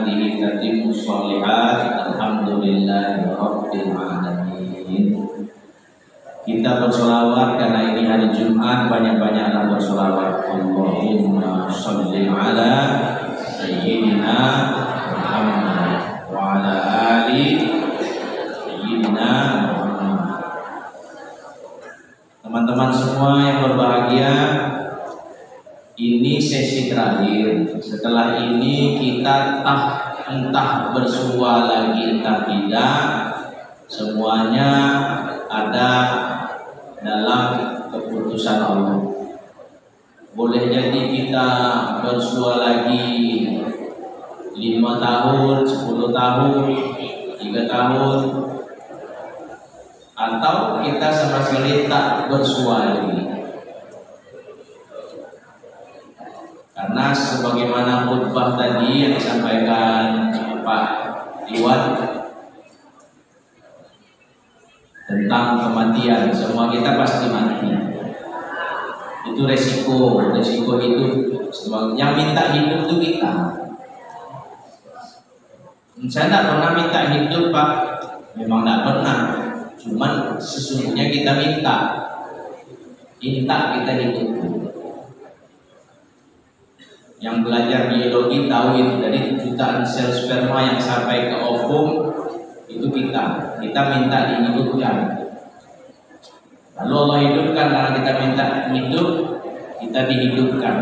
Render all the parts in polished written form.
ni'matihi tatimmu sholihat. Alhamdulillahirabbil alamin. Kita bersolawat karena ini hari Jumat, banyak-banyaklah bersolawat. Allahumma sholli ala sayyidina Muhammad wa ala ali sayyidina Muhammad. Teman-teman semua yang berbahagia, ini sesi terakhir. Setelah ini kita entah bersua lagi entah tidak, semuanya ada dalam keputusan Allah. Boleh jadi kita bersua lagi 5 tahun, 10 tahun, 3 tahun, atau kita sama sekali tak bersua lagi. Karena sebagaimana khutbah tadi yang disampaikan Pak Iwan tentang kematian, semua kita pasti mati. Itu resiko hidup. Yang minta hidup itu kita. Saya tidak pernah minta hidup, Pak. Memang tidak pernah. Cuman sesungguhnya kita minta kita hidup. Yang belajar biologi tahu itu, dari jutaan sel sperma yang sampai ke ovum itu kita minta dihidupkan. Lalu Allah hidupkan, karena kita minta hidup, kita dihidupkan.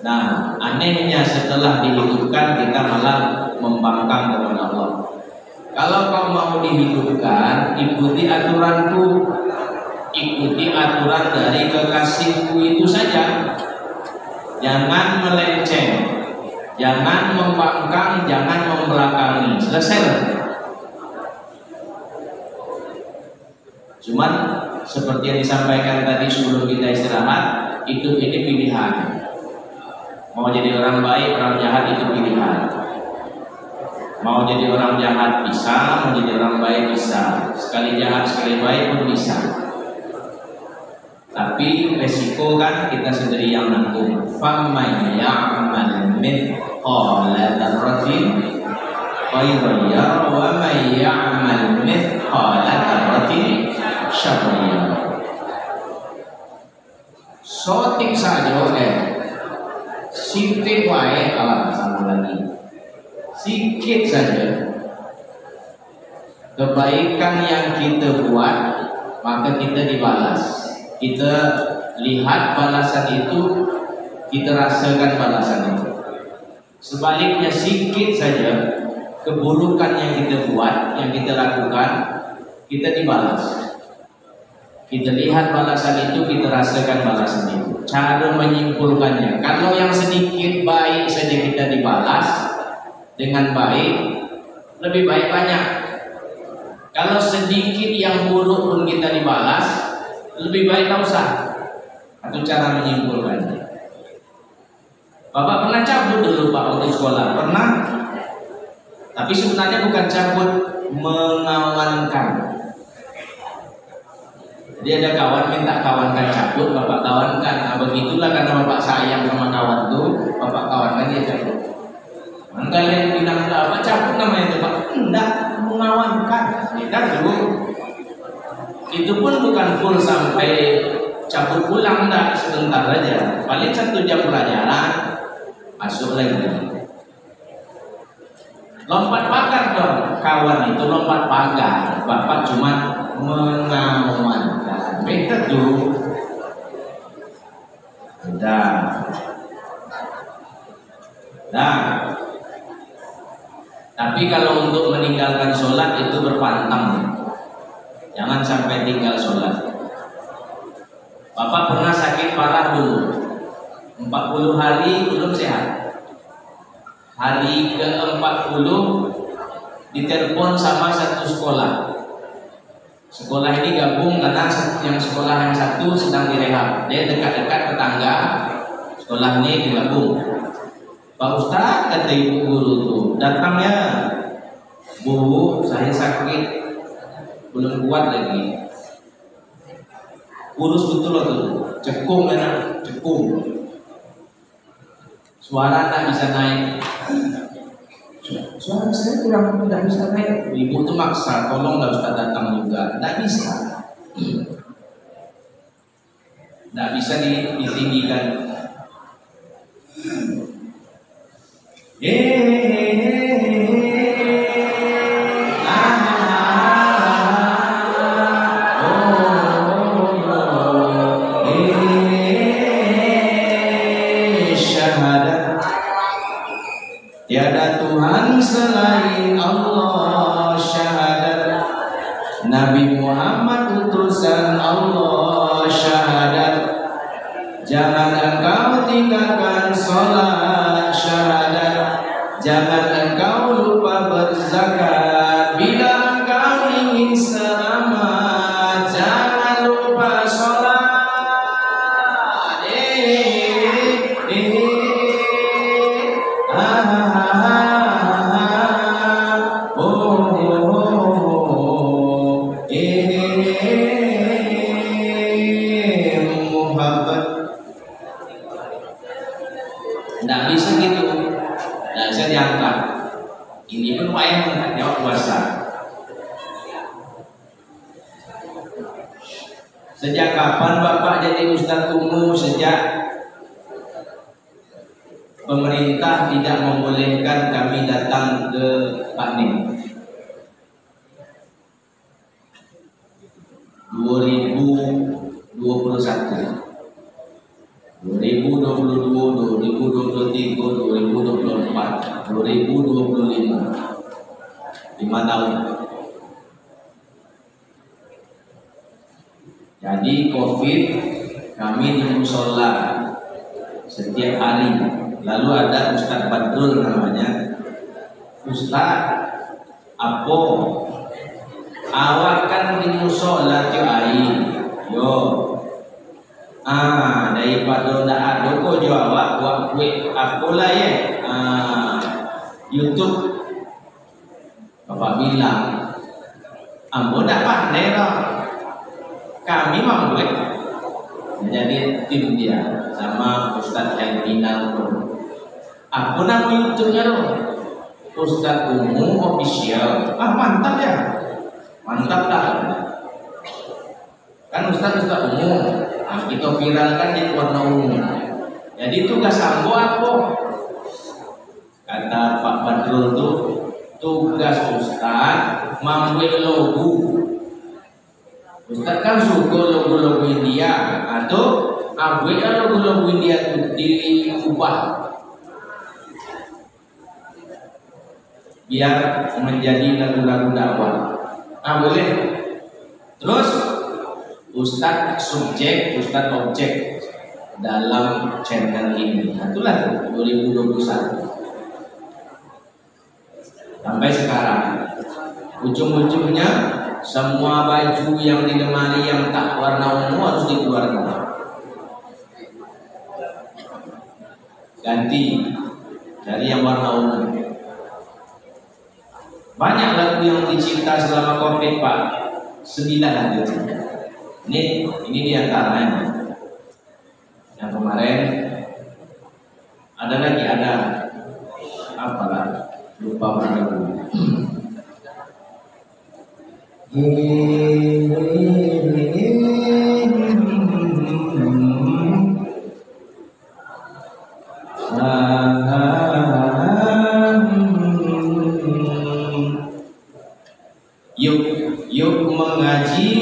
Nah, anehnya setelah dihidupkan kita malah membangkang kepada Allah. Kalau kau mau dihidupkan, ikuti aturanku, ikuti aturan dari kekasihku itu saja. Jangan melenceng, jangan membangkang, jangan membelakangi. Selesai. Cuman seperti yang disampaikan tadi sebelum kita istirahat, hidup ini pilihan. Mau jadi orang baik, orang jahat itu pilihan. Mau jadi orang jahat bisa, mau jadi orang baik bisa. Sekali jahat, sekali baik pun bisa. Tapi resiko kan kita sendiri yang nanggung. Faman ya'mal mithqala dzarratin khairan yarah wa man ya'mal mithqala dzarratin syarran yarah. Sotik saja sikit wae, salah lagi. Sikit saja kebaikan yang kita buat, maka kita dibalas. Kita lihat balasan itu, kita rasakan balasan itu. Sebaliknya sikit saja keburukan yang kita buat, yang kita lakukan, kita dibalas. Kita lihat balasan itu, kita rasakan balasan itu. Cara menyimpulkannya, kalau yang sedikit baik saja kita dibalas dengan baik, lebih baik banyak. Kalau sedikit yang buruk pun kita dibalas, lebih baik tak usah. Itu cara menyimpulkannya. Bapak pernah cabut dulu Pak waktu sekolah? Pernah. Tapi sebenarnya bukan cabut, mengawankan. Jadi ada kawan minta kawankan cabut, Bapak kawankan. Nah begitulah, karena Bapak sayang sama kawan tuh, Bapak kawankan dia cabut. Kalian bilang apa cabut namanya itu Pak? Enggak, mengawankan. Kita dulu. Itu pun bukan full sampai cabut pulang, enggak, sebentar aja. Paling 1 jam pelajaran, masuk lagi. Lompat pagar dong, kawan itu lompat pagar. Bapak cuma mengamankan. Beda tuh. Nah, tapi kalau untuk meninggalkan sholat itu berpantang. Jangan sampai tinggal sholat. Bapak pernah sakit parah dulu, 40 hari belum sehat. Hari ke-40 ditelepon sama satu sekolah. Sekolah ini gabung karena yang sekolah yang satu sedang direhab. Dia dekat-dekat tetangga, sekolah ini digabung. Pak Ustadz, kata ibu guru tuh, datang ya. Bu, saya sakit, belum kuat lagi. Kurus betul loh tuh, cekung enak, cekung. Suara tak bisa naik. Suara saya kurang, tidak bisa naik. Ibu tuh maksa, tolonglah Ustaz datang juga. Tidak bisa. Tidak bisa ditinggikan. Tiada Tuhan selain Allah, syahadat Nabi Muhammad utusan Allah, syahadat jangan engkau tinggalkan sholat, syahadat jangan engkau lupa berzakat, bila engkau ingin selamat jangan lupa sholat. Tidak bisa gitu, tidak bisa diangkat. Ini pun wayang jawab puasa. Sejak kapan Bapak jadi Ustadz umum? Sejak pemerintah tidak membolehkan kami datang ke Pak Nim. 2021, 2022, 2023, 2024, 2025, 5 tahun. Jadi COVID kami di musola setiap hari. Lalu ada Ustadz Badrul namanya. Ustadz, apa? Awak kan di musola tiap hari. Yo. Daripada ndak ada kok jo awak buat kue apalah ya. YouTube. Bapak bilang, ambo ndak pandai dah. Kami mampu. Jadi tim dia sama Ustadz Elvina tuh. Aku nama YouTube-nya loh, Ustadz Umum Official. Mantap ya, mantap lah. Kan Ustadz umum, kita viralkan di warna umum. Jadi tugas ambo apa? Kata Pak Badrul tuh, tugas Ustadz membuat logo. Ustadz kan suka logo-logo India, atau ambil logo-logo India itu diubah biar menjadi lagu-lagu dakwah. Boleh. Terus Ustadz subjek, Ustadz objek dalam channel ini. Itulah 2021 sampai sekarang. Ujung-ujungnya semua baju yang di lemari yang tak warna ungu harus dikeluarkan. Ganti dari yang warna ungu. Banyak lagu yang dicipta selama COVID, Pak. 9 lagu. Ini diantaranya. Yang kemarin ada lagi, ada apalah, lupa lagu. Yuk mengaji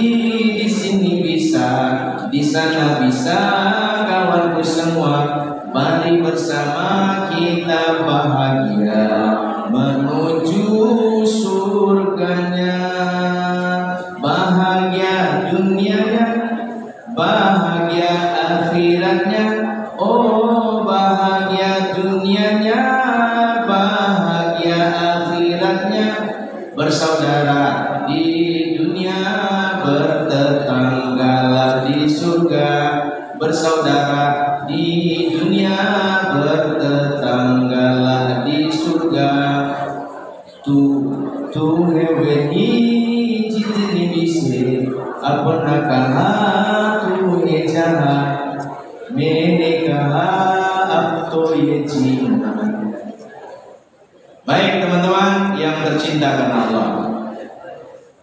di sini bisa, di sana bisa, kawanku semua. Mari bersama kita bahagia menuju surganya. Bahagia dunianya, bahagia akhiratnya. Oh bahagia dunianya, bahagia akhiratnya. Bersaudara di dunia, bertetanggalah di surga. Bersaudara di dunia, bertetanggalah di surga. Tu heweni jitni bise, apna kaha tu ye jaha, mene kaha ab to ye jina. Baik teman-teman. teman-teman yang tercinta karena Allah,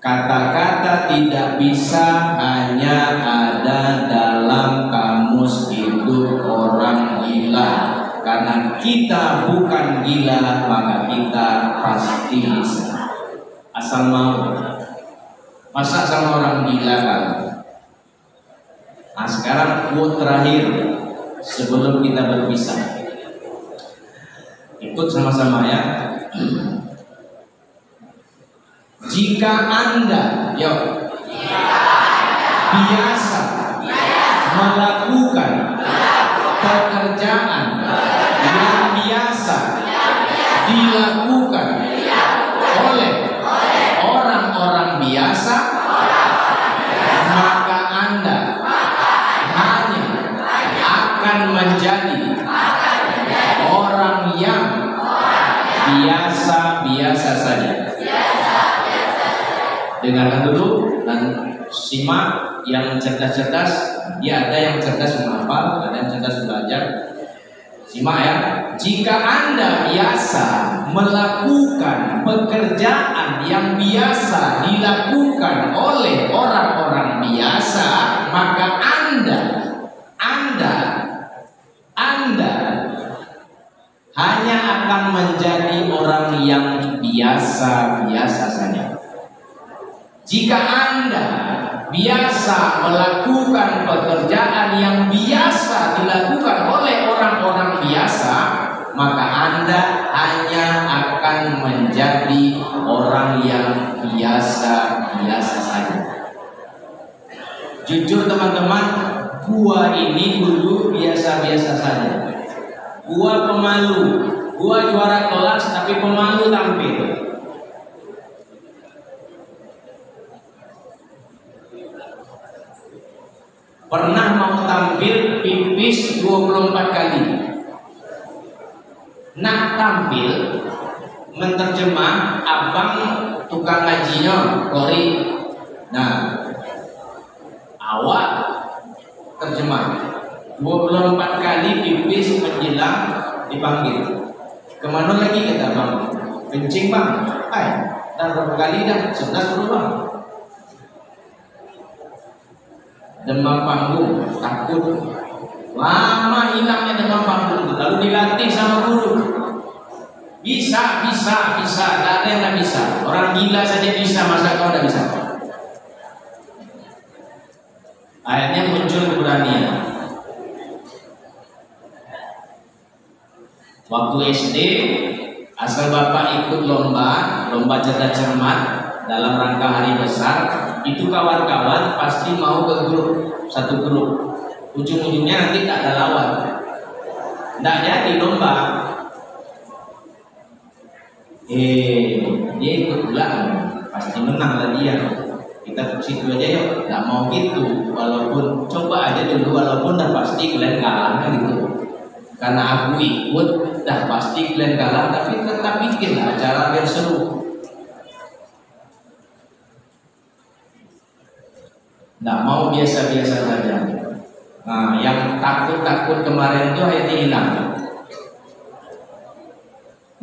kata-kata tidak bisa hanya ada dalam kamus hidup orang gila. Karena kita bukan gila, maka kita pasti bisa. Asal mau. Masa sama orang gila kan? Nah sekarang quote terakhir sebelum kita berpisah. Ikut sama-sama ya. Jika Anda biasa melakukan pekerjaan yang biasa dilakukan oleh orang-orang biasa, maka Anda hanya akan menjadi orang yang biasa-biasa saja. Dengarkan dulu dan simak. Yang cerdas-cerdas, dia ada yang cerdas menghafal, ada yang cerdas belajar. Simak ya. Jika Anda biasa melakukan pekerjaan yang biasa dilakukan oleh orang-orang biasa, maka Anda hanya akan menjadi orang yang biasa-biasa saja. Jika Anda biasa melakukan pekerjaan yang biasa dilakukan oleh orang-orang biasa, maka Anda hanya akan menjadi orang yang biasa-biasa saja. Jujur teman-teman, gua ini dulu biasa-biasa saja. Gua pemalu, gua juara kelas tapi pemalu tampil. Pernah mau tampil pipis 24 kali. Nak tampil menterjemah abang tukang ngajinya Kori. Nah, awak terjemah 24 kali pipis menjelang dipanggil. Kemana lagi kita bang? Kencing bang. Dan berapa kali dah? 11 dulu bang. Demam panggung, takut. Lama hilangnya demam panggung, lalu dilatih sama guru. Bisa. Gak ada yang gak bisa. Orang gila saja bisa, masa kau gak bisa? Akhirnya muncul keberanian. Waktu SD, asal bapak ikut lomba cerdas cermat dalam rangka hari besar, itu kawan-kawan pasti mau ke satu grup. Ujung-ujungnya nanti tak ada lawan, tidak jadi lomba. Dia ikut pula, pasti menang lah dia. Kita ke situ aja yuk, tidak mau gitu. Walaupun coba aja dulu, walaupun dah pasti kalian kalah gitu. Karena aku ikut, dah pasti kalian kalah, tapi tetap bikin acara biar seru. Nggak mau biasa-biasa saja. Nah, yang takut-takut kemarin itu akhirnya hilang.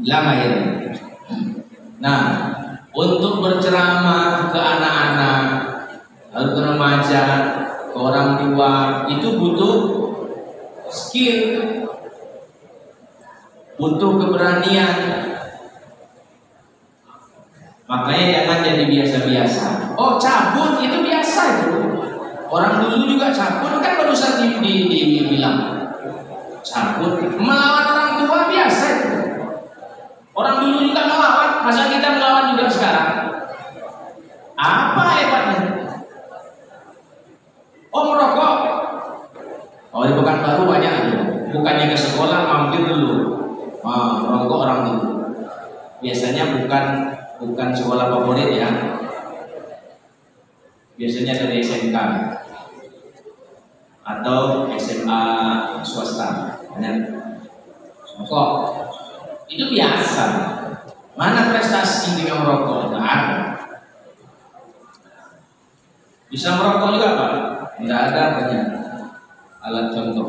Hilang akhirnya. Nah, untuk berceramah ke anak-anak, lalu ke remaja, ke orang tua, itu butuh skill, butuh keberanian. Makanya jangan jadi biasa-biasa. Oh, cabut itu biasa itu. Orang dulu juga cabut kan barusan dibilang. Cabut melawan orang tua biasa itu. Orang dulu juga melawan, masa kita melawan juga sekarang? Apa hebatnya? Oh, merokok. Oh, di Pekanbaru banyak itu. Bukannya ke sekolah mampir dulu. Merokok orang dulu. Biasanya bukan sekolah favorit ya. Biasanya dari SMK atau SMA swasta. Rokok itu biasa. Mana prestasi dengan merokok? Tidak ada. Bisa merokok juga Pak? Tidak ada banyak alat contoh.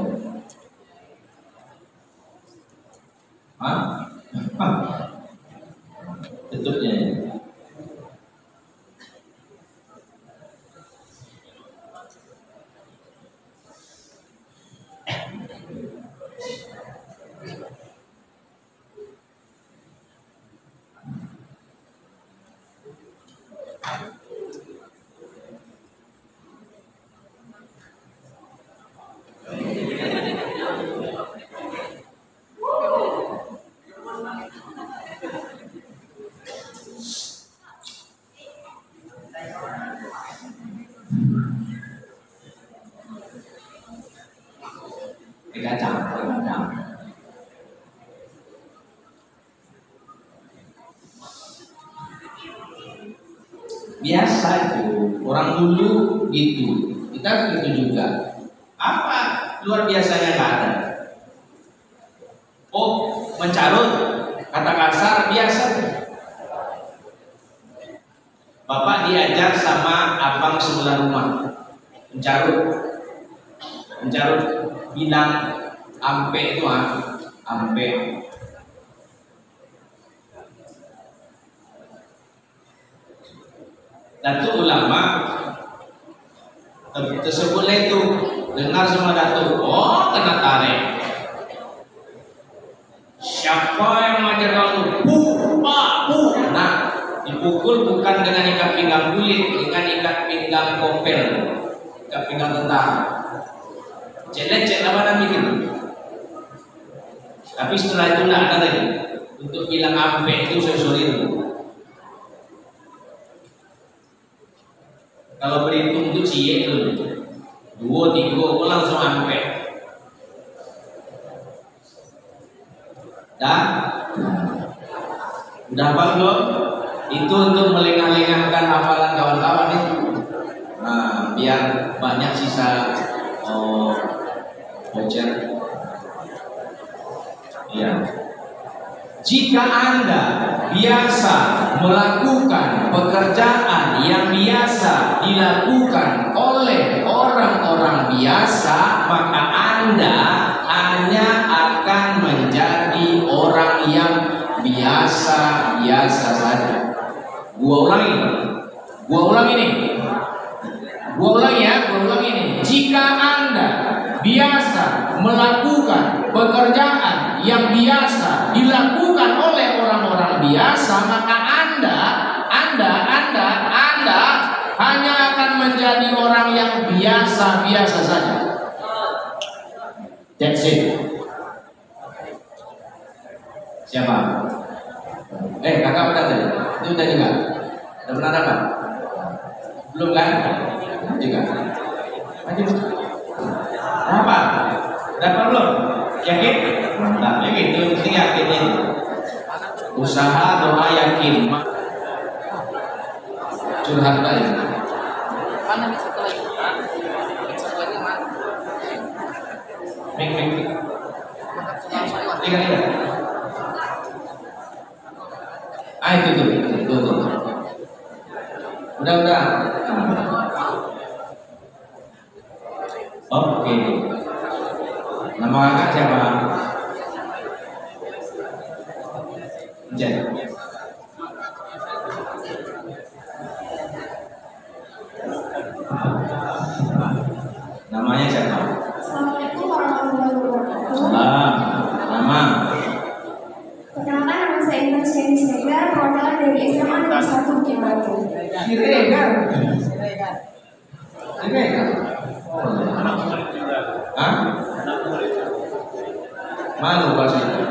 tutupnya. Biasa itu, orang dulu gitu, kita begitu juga. Apa luar biasanya nggak ada? Oh, mencarut, kata kasar biasa. Bapak diajar sama abang sebelah rumah, mencarut, bilang ampe itu ampe. Datuk ulama tersebutlah itu dengar sama datuk, oh kena tarik. Siapa yang ngajar kamu? Nah, dipukul bukan dengan ikat pinggang kulit, dengan ikat pinggang kopel, ikat pinggang tentara. Cek apa nanti gitu. Tapi setelah itu tidak ada lagi untuk bilang ampe itu sorry. Kalau berhitung itu cie dulu, 2, 3, langsung ampe. Udah hafal belum? Itu untuk melengah-lengahkan hafalan kawan-kawan itu. Nah, biar banyak sisa voucher. Iya. Jika Anda biasa melakukan pekerjaan yang biasa dilakukan oleh orang-orang biasa, maka Anda hanya akan menjadi orang yang biasa-biasa saja. Gua ulangi ini. Jika Anda biasa melakukan pekerjaan yang biasa dilakukan oleh orang-orang biasa, maka Anda hanya akan menjadi orang yang biasa-biasa saja. That's it. Siapa? Kakak udah tadi? Itu udah juga? Udah pernah dapat? Belum kan? Juga. Lanjut. Apa? Dapat belum? Yakin? Mantap. Yakin? Itu penting yakin ini. Usaha, doa, yakin. Curhat lagi. Mana satu lagi? Satu lagi mana? Mik. Tiga. Itu tuh. Udah. Oke. Nama kakak siapa? Jen. Namanya siapa? Assalamualaikum warahmatullahi wabarakatuh. Salam. Nama? Perkenalkan, nama saya Intan Syahini Siregar, perwakilan dari SMA Negeri 1 Bukit Batu. Siregar. Hah? Malu bahasa itu.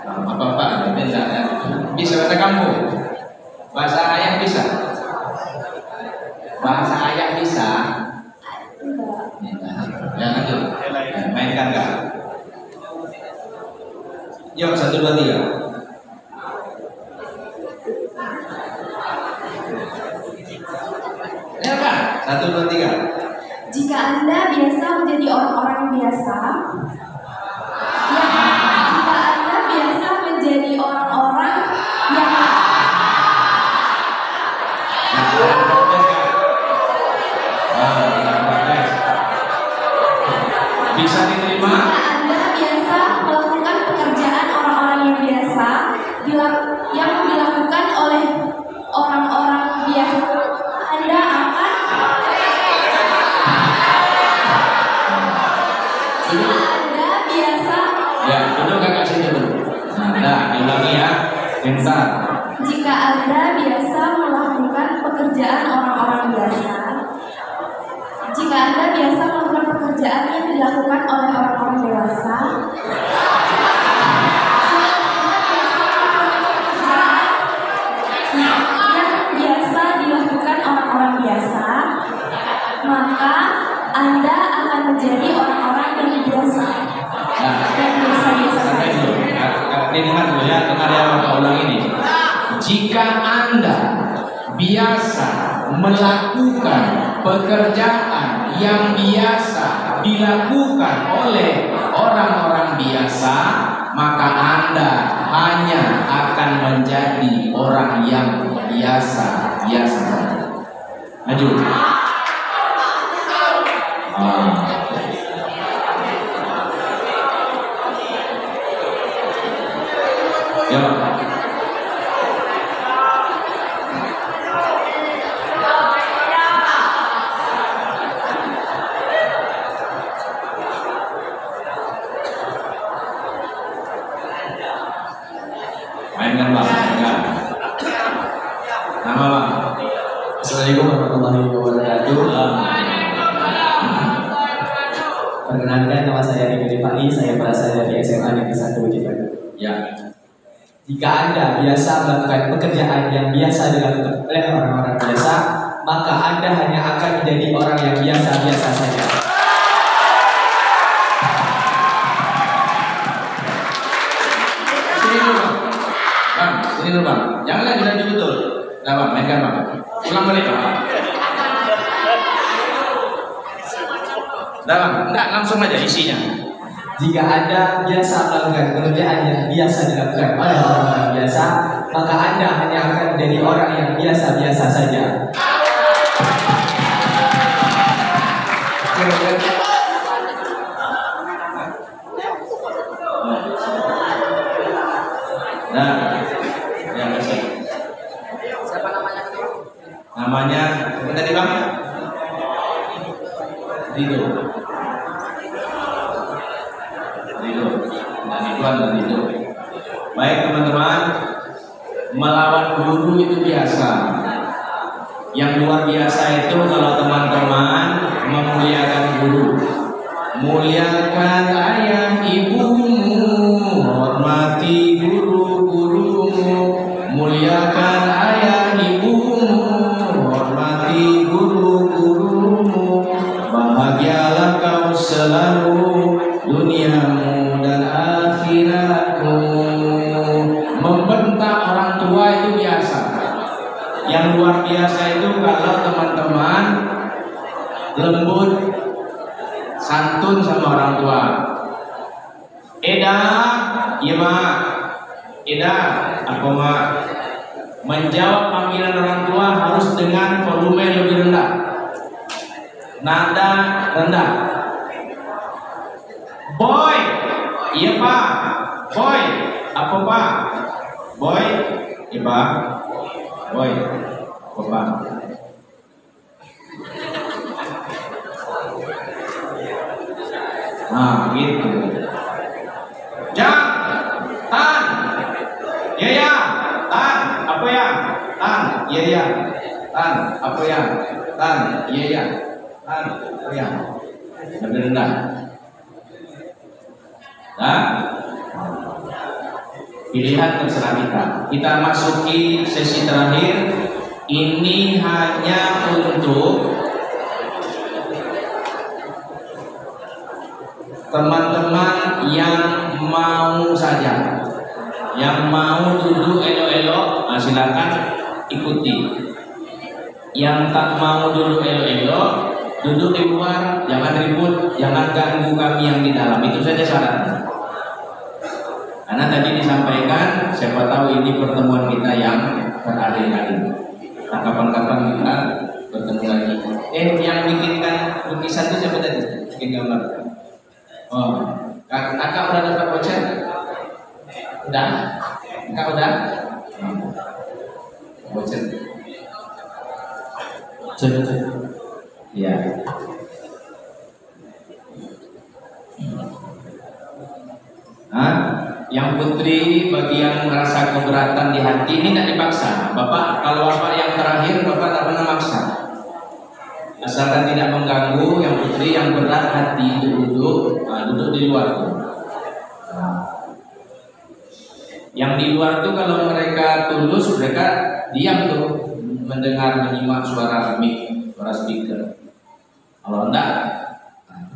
Apa-apa, beda ya. Bisa bahasa kampung? Bahasa ayah bisa? Bahasa ayah bisa? Ya, lanjut. Mainkan kak. Yuk, 1, 2, 3. Ya kak, 1, 2, 3. Jika Anda biasa menjadi orang-orang yang biasa, jika Anda biasa menjadi orang-orang yang bisa diterima? Jika Anda biasa melakukan pekerjaan orang-orang yang biasa, yang Bentar. Jika Anda biasa melakukan pekerjaan orang-orang biasa, jika Anda biasa melakukan pekerjaan yang dilakukan oleh orang-orang dewasa, yang biasa dilakukan orang-orang biasa, maka Anda akan menjadi orang-orang yang biasa. Yang biasa-biasa Sampai saja. dulu. Dengar dulu ya, dengar ya Bapak ulang ini. Jika Anda biasa melakukan pekerjaan yang biasa dilakukan oleh orang-orang biasa, maka Anda hanya akan menjadi orang yang biasa-biasa saja. Maju. Ya. Mainkan Bang, mainkan. Nama Bang. Assalamualaikum warahmatullahi wabarakatuh. Perkenalkan, nama saya Riki Rifai. Saya berasal dari SMA Negeri 1 Bukit Batu. Ya. Jika Anda biasa melakukan pekerjaan yang biasa dilakukan oleh orang-orang biasa, maka Anda hanya akan menjadi orang yang biasa-biasa saja. Sini dulu Bang. Bang, sini dulu Bang. Jangan lagi betul. Nah Bang, mainkan Bang. Ulang balik Bang. Nah Bang, enggak langsung aja isinya. Jika Anda biasa melakukan pekerjaan yang biasa dilakukan oleh orang-orang biasa, maka Anda hanya akan menjadi orang yang biasa-biasa saja. Nah, yang kasih. Siapa namanya? Namanya apa tadi Bang? Rido. Rido. Baik teman-teman, melawan guru itu biasa. Yang luar biasa itu kalau teman-teman memuliakan guru. Muliakan ayah ibumu, hormati guru-gurumu. Muliakan ayah ibumu, hormati guru-gurumu. Bahagialah kau selalu, duniamu dan akhiratmu. Membentak orang tua itu biasa. Yang luar biasa itu kalau teman-teman lembut, santun sama orang tua. Eda, iya mak. Eda, apa mak? Menjawab panggilan orang tua harus dengan volume lebih rendah, nada rendah. Boy, iya pak. Boy, apa pak? Boy, iya pak. Boy, apa pak? Nah, gitu. Jang, tan, ya, tan, apa ya? Tan, ya, tan, apa ya? Tan, ya, tan, apa ya? Lebih rendah. Nah, pilihan terserah kita. Kita masuki sesi terakhir. Ini hanya untuk teman-teman yang mau saja, yang mau duduk elok-elok, nah silakan ikuti. Yang tak mau duduk elok-elok, duduk di luar, jangan ribut, jangan ganggu kami yang di dalam. Itu saja syaratnya. Karena tadi disampaikan, siapa tahu ini pertemuan kita yang terakhir kali. Nah, kapan-kapan kita bertemu lagi. Yang bikinkan lukisan itu siapa tadi? Bikin gambar. Oh, kakak udah dapat voucher? Udah? Kakak udah? Voucher. Iya. Hah? Yang putri bagi yang merasa keberatan di hati ini tidak dipaksa. Bapak, kalau bapak yang terakhir, bapak tak pernah maksa. Asalkan tidak mengganggu. Yang putri yang berat hati itu duduk, duduk di luar tuh. Yang di luar tuh kalau mereka tulus, mereka diam tuh mendengar menyimak suara mic, suara speaker. Kalau enggak,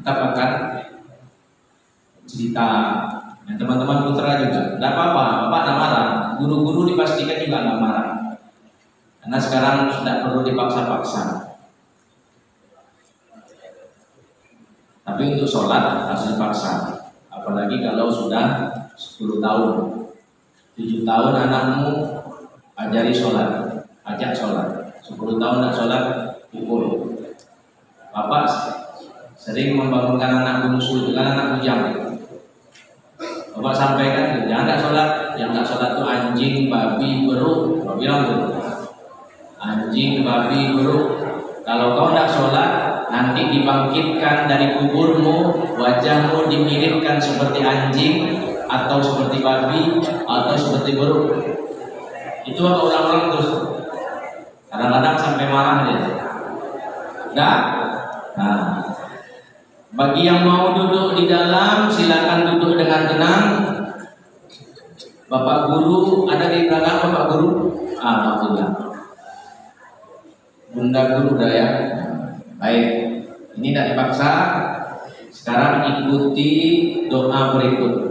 tetap akan cerita. Yang teman-teman putra juga, tidak apa-apa, bapak tidak marah. Guru-guru dipastikan juga tidak marah. Karena sekarang tidak perlu dipaksa-paksa. Tapi untuk sholat harus dipaksa. Apalagi kalau sudah 10 tahun, 7 tahun anakmu ajari sholat, ajak sholat. 10 tahun tidak sholat, pukul. Bapak sering membangunkan anak bungsu itu kan anak bujang. Bapak sampaikan, jangan tak sholat. Yang tak sholat itu anjing, babi, beruk. Bapak bilang tuh, anjing, babi, beruk. Kalau kau tak sholat, nanti dibangkitkan dari kuburmu, wajahmu dimiripkan seperti anjing, atau seperti babi, atau seperti beruk. Itu Bapak ulang-ulang terus. Kadang-kadang sampai marah dia. Dah? Nah, bagi yang mau duduk di dalam, silakan duduk dengan tenang. Bapak guru ada di belakang, Bapak guru. Alhamdulillah. Bunda guru dah ya. Baik, ini tidak dipaksa. Sekarang ikuti doa berikut.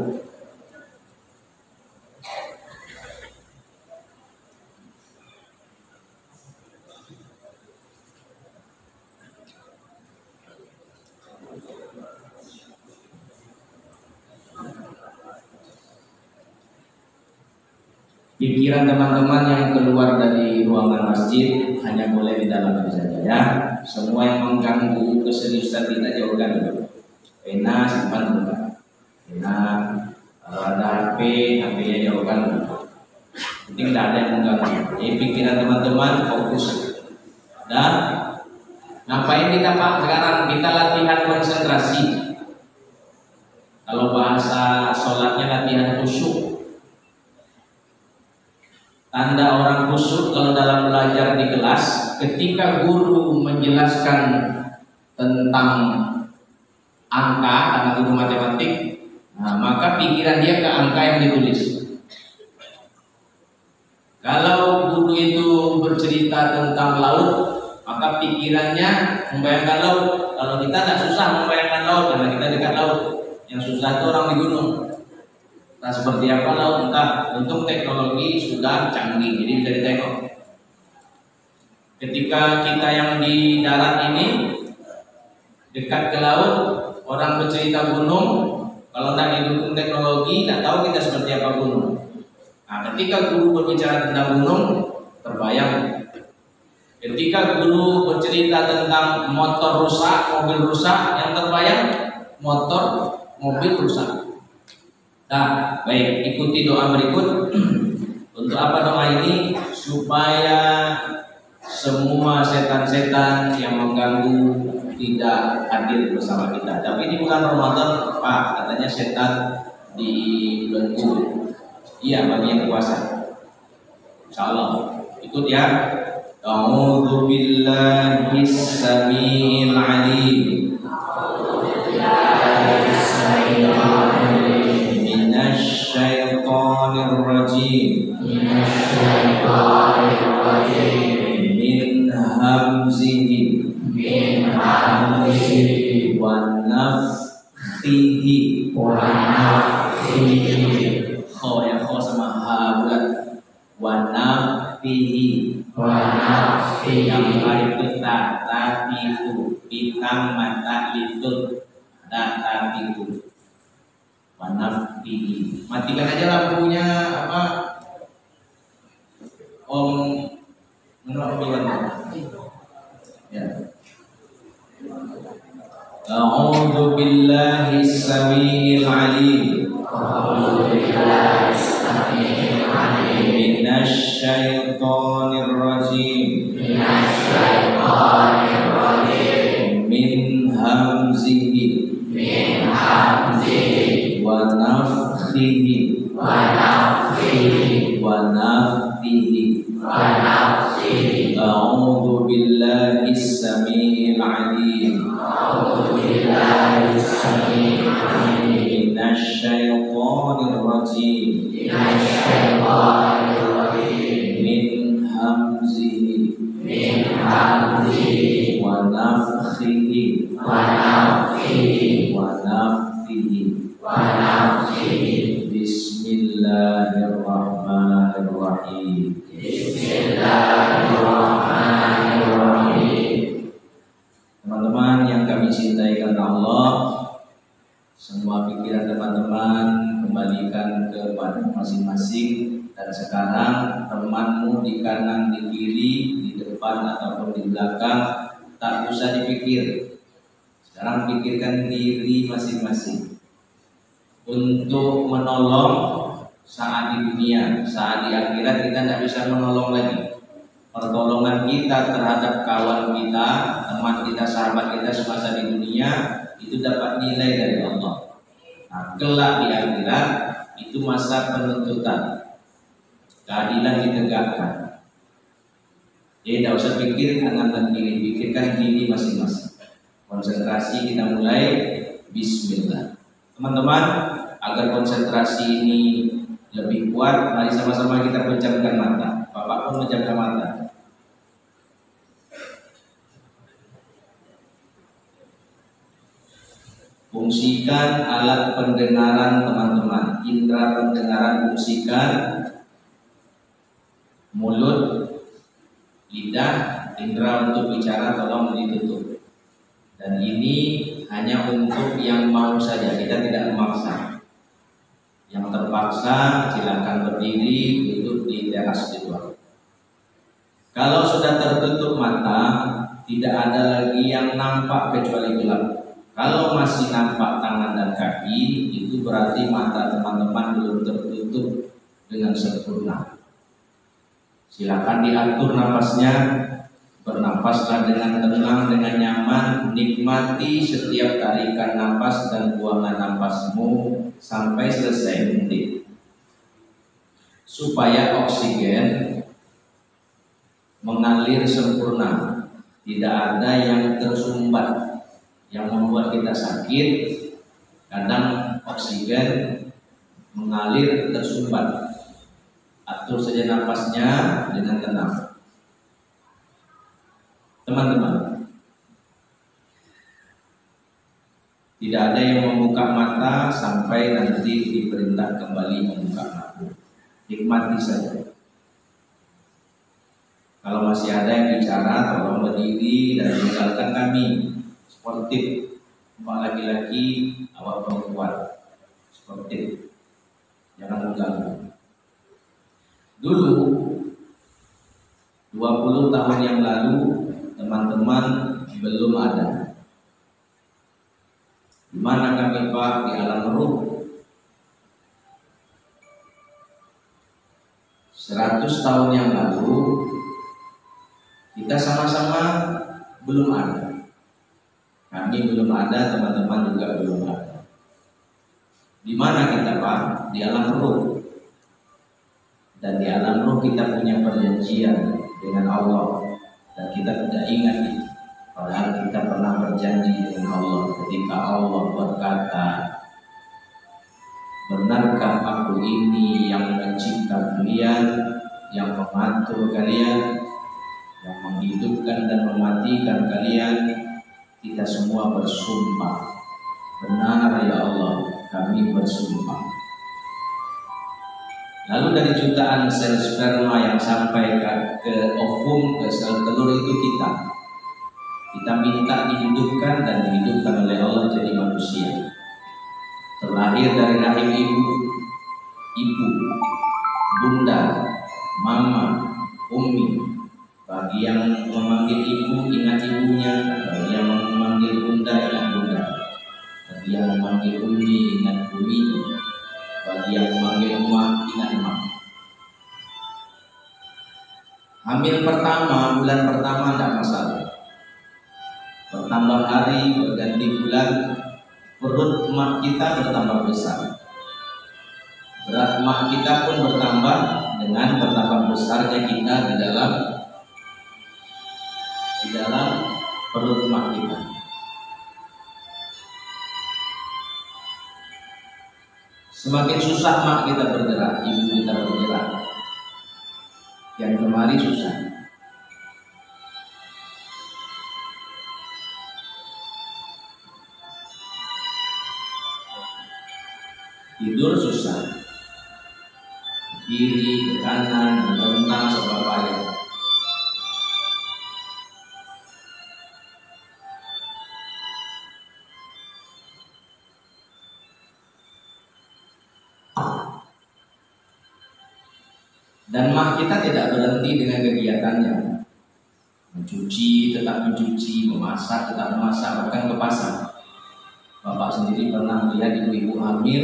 Pikiran teman-teman yang keluar dari ruangan masjid hanya boleh di dalam saja ya. Semua yang mengganggu keseriusan kita jauhkan dulu. Pena simpan dulu. Pena kalau ada HP-nya jauhkan dulu. Penting tidak ada yang mengganggu. Jadi pikiran teman-teman fokus. Dan ngapain kita Pak sekarang? Kita latihan konsentrasi. Kalau bahasa sholatnya latihan khusyuk. Tanda orang khusyuk kalau dalam belajar di kelas, ketika guru menjelaskan tentang angka, karena guru matematik, maka pikiran dia ke angka yang ditulis. Kalau guru itu bercerita tentang laut, maka pikirannya membayangkan laut. Kalau kita tak susah membayangkan laut, karena kita dekat laut. Yang susah itu orang di gunung. Nah seperti apa laut, entah. Untung teknologi sudah canggih, jadi bisa ditengok. Ketika kita yang di darat ini dekat ke laut, orang bercerita gunung, kalau tidak didukung teknologi, tidak tahu kita seperti apa gunung. Nah ketika guru berbicara tentang gunung, terbayang. Ketika guru bercerita tentang motor rusak, mobil rusak, yang terbayang motor, mobil rusak. Nah, baik, ikuti doa berikut. Untuk apa doa ini? Supaya semua setan-setan yang mengganggu tidak hadir bersama kita. Tapi ini bulan Ramadan, Pak, katanya setan dibelenggu. Iya, bagi yang puasa. Insyaallah. Ikut ya. A'udzu billahi samiil 'alim. Minasyaitonir rajim. Min hamzihi wa nafthihi. Kho ya, kho sama ha bulat. Wa nafthihi. Yang baik itu tatiku, bintang mata itu tatiku. Wa nafthihi. Matikan aja lampunya apa? Om menurut bilang ya. A'udzu billahi samiil 'alim. Minasyaitonir rajim. Min hamzihi wa nafthihi. ونفخه أعوذ بالله السميع العليم من الشيطان الرجيم من همزه ونفخه بسم الله الرحمن الرحيم. Teman-teman yang kami cintai karena Allah, semua pikiran teman-teman kembalikan kepada masing-masing. Dan sekarang temanmu di kanan, di kiri, di depan ataupun di belakang tak usah dipikir. Sekarang pikirkan diri masing-masing untuk menolong saat di dunia. Saat di akhirat kita tidak bisa menolong lagi. Pertolongan kita terhadap kawan kita, teman kita, sahabat kita semasa di dunia itu dapat nilai dari Allah. Nah, kelak di akhirat itu masa penuntutan, keadilan ditegakkan. Jadi tidak usah pikir kanan dan kiri, pikirkan diri masing-masing. Konsentrasi kita mulai. Bismillah. Teman-teman, agar konsentrasi ini lebih kuat, mari sama-sama kita pejamkan mata. Bapak pun menjaga mata. Fungsikan alat pendengaran teman-teman. Indra pendengaran fungsikan. Mulut, lidah, indra untuk bicara tolong ditutup. Dan ini hanya untuk yang mau saja, kita tidak memaksa. Yang terpaksa silakan berdiri, duduk di teras di luar. Kalau sudah tertutup mata, tidak ada lagi yang nampak kecuali gelap. Kalau masih nampak tangan dan kaki, itu berarti mata teman-teman belum tertutup dengan sempurna. Silakan diatur nafasnya. Bernafaslah dengan tenang, dengan nyaman. Nikmati setiap tarikan nafas dan buangan nafasmu sampai selesai nanti. Supaya oksigen mengalir sempurna, tidak ada yang tersumbat yang membuat kita sakit. Kadang oksigen mengalir tersumbat. Atur saja nafasnya dengan tenang. Teman-teman, tidak ada yang membuka mata sampai nanti diperintah kembali membuka mata. Nikmati saja. Kalau masih ada yang bicara, tolong berdiri dan tinggalkan kami. Sportif, awak laki-laki, awak perempuan. Sportif, jangan mengganggu. Dulu 20 tahun yang lalu teman-teman belum ada. Di mana kami Pak? Di alam ruh. 100 tahun yang lalu kita sama-sama belum ada. Kami belum ada, teman-teman juga belum ada. Di mana kita Pak? Di alam ruh. Dan di alam ruh kita punya perjanjian dengan Allah. Dan kita tidak ingat itu. Padahal kita pernah berjanji dengan Allah ketika Allah berkata, benarkah aku ini yang mencipta kalian, yang mengatur kalian, yang menghidupkan dan mematikan kalian? Kita semua bersumpah, benar ya Allah, kami bersumpah. Lalu dari jutaan sel sperma yang sampai ke ovum, ke sel telur itu kita minta dihidupkan dan dihidupkan oleh Allah jadi manusia. Terlahir dari rahim ibu, bunda, mama, ummi. Bagi yang memanggil ibu ingat ibunya, bagi yang memanggil bunda ingat bunda, bagi yang memanggil ummi ingat ummi, bagi yang memanggil emak ingat emak. Hamil pertama, bulan pertama tidak masalah. Bertambah hari, berganti bulan, perut emak kita bertambah besar. berat mak kita pun bertambah dengan bertambah besarnya kita di dalam perut mak kita. Semakin susah mak kita bergerak, ibu kita bergerak, yang kemari susah. Tidur susah, kiri ke kanan, melentang serba payah. Dan mak kita tidak berhenti dengan kegiatannya, mencuci tetap mencuci, memasak tetap memasak, bahkan ke pasar. Bapak sendiri pernah melihat ibu-ibu hamil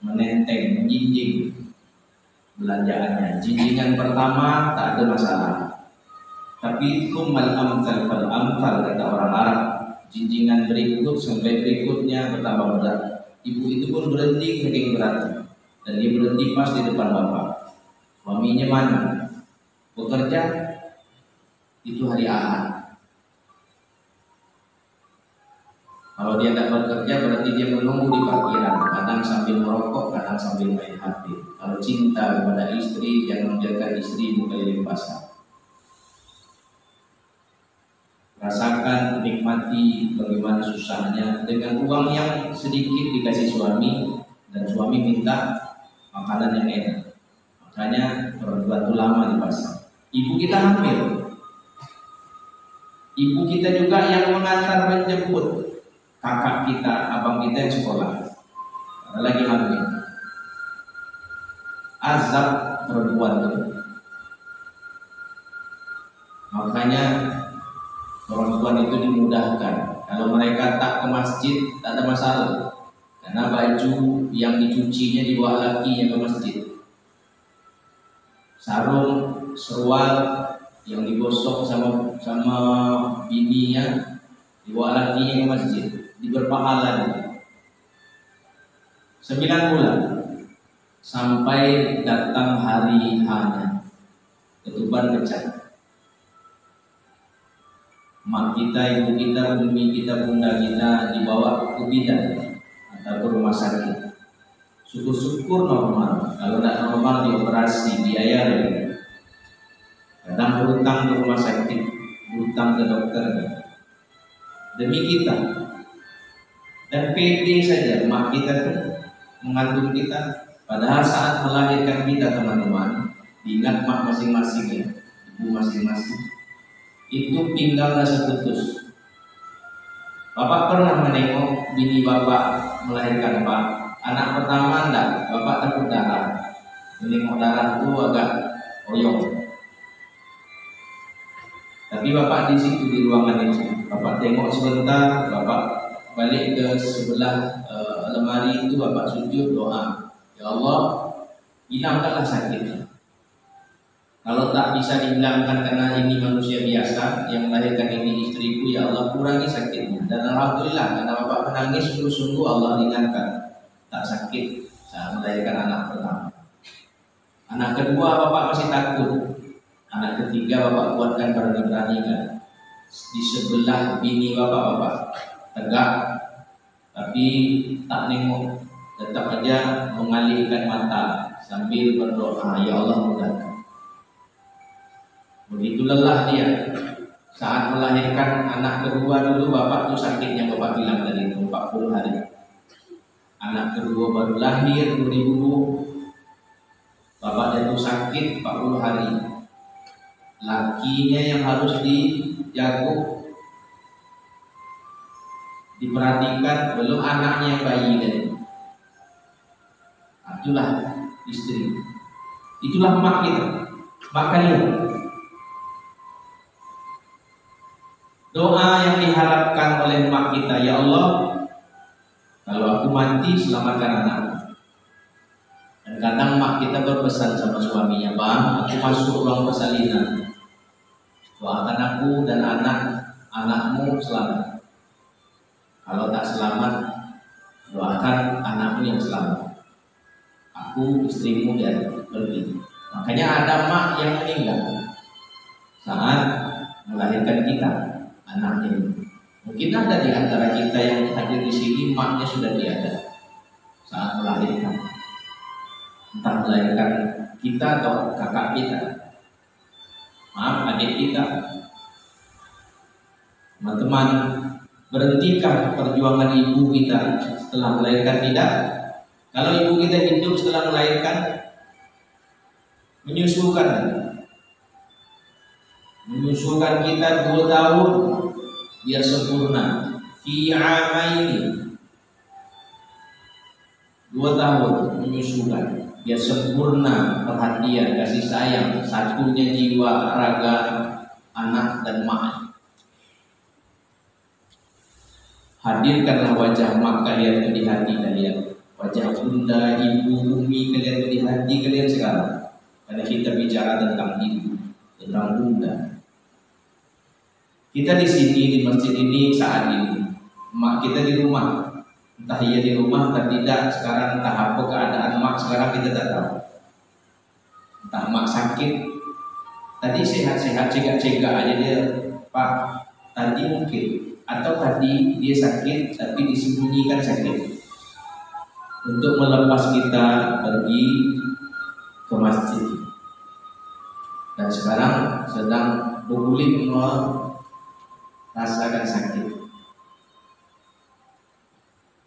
menenteng, menjinjing belanjaannya. Jinjingan pertama tak ada masalah, tapi tsummal amsal fal amsal kata orang Arab. Jinjingan berikut sampai berikutnya bertambah berat. Ibu itu pun berhenti saking berat, dan dia berhenti pas di depan bapak. Suaminya mana? Bekerja. Itu hari Ahad. Kalau dia tidak bekerja berarti dia menunggu di parkiran, kadang sambil merokok, kadang sambil main HP. Kalau cinta kepada istri, jangan membiarkan istri keliling pasar. Rasakan, nikmati bagaimana susahnya dengan uang yang sedikit dikasih suami, dan suami minta makanan yang enak. Makanya berbuat lama di pasar. Ibu kita hamil, ibu kita juga yang mengantar menjemput kakak kita, abang kita yang sekolah, lagi hamil. Azab perempuan itu. Makanya perempuan itu dimudahkan. Kalau mereka tak ke masjid, tak ada masalah, karena baju yang dicucinya dibawa laki yang ke masjid. Sarung, serual yang digosok sama bininya dibawa lakinya ke masjid, diberpahala 9 bulan sampai datang hari hanya ketuban pecah. Mak kita, ibu kita, umi kita, bunda kita dibawa ke bidan atau ke rumah sakit. Syukur-syukur normal, kalau tidak normal dioperasi, biaya lagi. Kadang berutang ke rumah sakit, berutang ke dokter. Demi kita. Dan pede saja mak kita tuh mengandung kita. Padahal saat melahirkan kita teman-teman, ingat mak masing-masing ya, ibu masing-masing, itu pinggang rasa putus. Bapak pernah menengok bini bapak melahirkan pak? Anak pertama enggak, bapak takut darah. Menengok darah itu agak oyong. Tapi bapak di situ di ruangan itu, bapak tengok sebentar, bapak balik ke sebelah lemari itu, bapak sujud doa, ya Allah, hilangkanlah sakitnya. Kalau tak bisa dihilangkan karena ini manusia biasa yang melahirkan ini istriku, ya Allah kurangi sakitnya. Dan alhamdulillah karena bapak menangis sungguh-sungguh Allah ringankan, tak sakit saat melahirkan anak pertama. Anak kedua bapak masih takut. Anak ketiga bapak kuatkan berani-berani kan. Di sebelah bini bapak tegak, tapi tak nengok, tetap aja mengalihkan mata sambil berdoa, ya Allah mudahkan. Begitu lelah dia saat melahirkan anak kedua. Dulu bapak tuh sakitnya bapak bilang tadi 40 hari. Anak kedua baru lahir 2000, bapak jatuh sakit 40 hari. Lakinya yang harus dijaga, diperhatikan, belum anaknya yang bayi tadi. Itulah istri, itulah mak kita, mak kalian. Doa yang diharapkan oleh mak kita, ya Allah, kalau aku mati selamatkan anakku. Dan kadang mak kita berpesan sama suaminya, bang, aku masuk ruang persalinan, doakan aku dan anakmu selamat. Kalau tak selamat, doakan anakmu yang selamat. aku, istrimu dan pergi. Makanya ada mak yang meninggal saat melahirkan kita, anaknya. Mungkin ada di antara kita yang hadir di sini maknya sudah tiada saat melahirkan, entah melahirkan kita atau kakak kita, maaf adik kita. Teman-teman, berhentikah perjuangan ibu kita setelah melahirkan? Tidak. Kalau ibu kita hidup setelah melahirkan, menyusukan kita 2 tahun biar sempurna. Fi amaini, 2 tahun menyusukan biar sempurna perhatian, kasih sayang, satunya jiwa, raga anak dan mak. Hadirkanlah wajah mak kalian itu di hati kalian, wajah bunda, ibu, umi kalian itu di hati kalian sekarang. Karena kita bicara tentang ibu, tentang bunda. Kita di sini di masjid ini saat ini, mak kita di rumah, entah ia di rumah atau tidak. Sekarang entah apa keadaan mak sekarang kita tak tahu. Entah mak sakit, tadi sehat-sehat, cegak-cegak aja dia, Pak. Tadi mungkin, atau tadi dia sakit tapi disembunyikan sakit untuk melepas kita pergi ke masjid, dan sekarang sedang berguling merasakan sakit.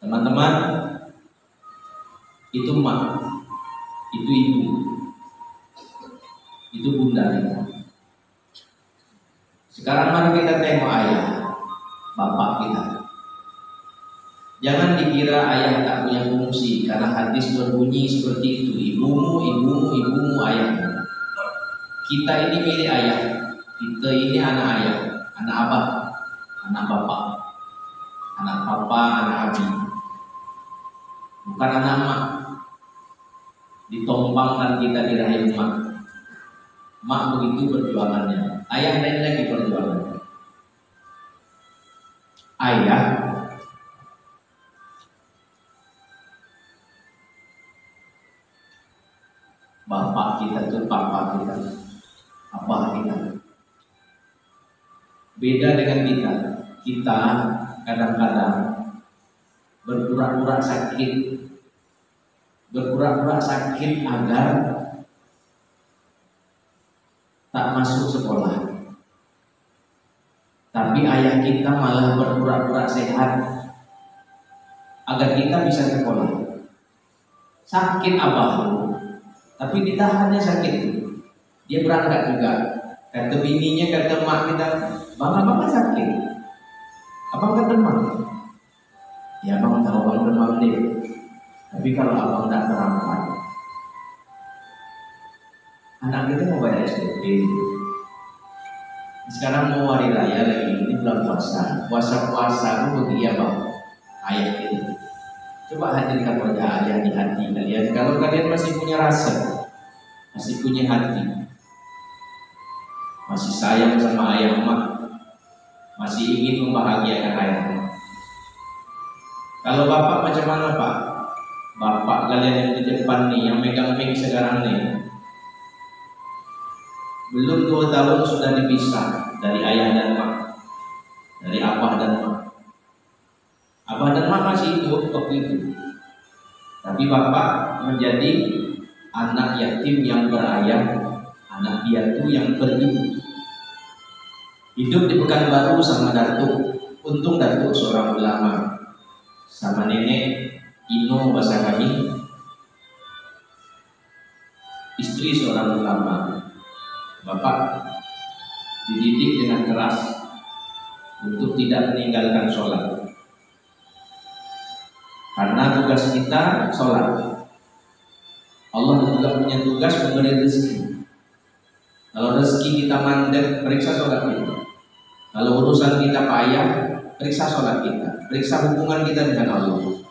Teman-teman, itu mak, itu ibu, itu bunda kita. Sekarang mari kita tengok ayah, bapak kita. Jangan dikira ayah tak punya fungsi, karena hadis berbunyi seperti itu, ibumu, ibumu, ibumu, ayahmu. Kita ini milik ayah, kita ini anak ayah, anak abah, anak bapak, anak papa, anak abi, bukan anak mak. Ditompangkan kita di rahim mak. Mak begitu perjuangannya, ayah lain lagi perjuangannya. Ayah bapak kita tuh papa kita, abah kita. Beda dengan kita. Kita kadang-kadang berpura-pura sakit, agar tak masuk sekolah. Tapi ayah kita malah berpura-pura sehat agar kita bisa sekolah. Sakit abahmu, tapi ditahannya sakit. Dia berangkat juga. Kata bininya, kata mak kita, bang sakit. Abang kan demam. Ya abang tahu abang demam deh. Tapi kalau abang tak berangkat, anak kita mau bayar SPP. Sekarang mau hari raya lagi, ini bulan puasa. Puasa bagi abang, ayah kita. Coba hadirkan wajah ayah di hati kalian. Kalau kalian masih punya rasa, masih punya hati, masih sayang sama ayah emak, masih ingin membahagiakan ayah emak. Kalau bapak macam mana pak? Bapak kalian yang di depan nih, yang megang mic sekarang nih, belum 2 tahun sudah dipisah dari ayah dan emak, dari abah dan emak. Abah dan emak masih hidup waktu itu, tapi bapak menjadi anak yatim yang berayah, anak piatu yang beribu. Hidup di Pekanbaru sama datuk. Untung datuk seorang ulama, sama nenek Ino bahasa kami, istri seorang ulama. Bapak dididik dengan keras untuk tidak meninggalkan sholat, karena tugas kita sholat. Allah juga punya tugas memberi rezeki. Kalau rezeki kita mandek, periksa sholat kita. Kalau urusan kita payah, periksa sholat kita, periksa hubungan kita dengan Allah.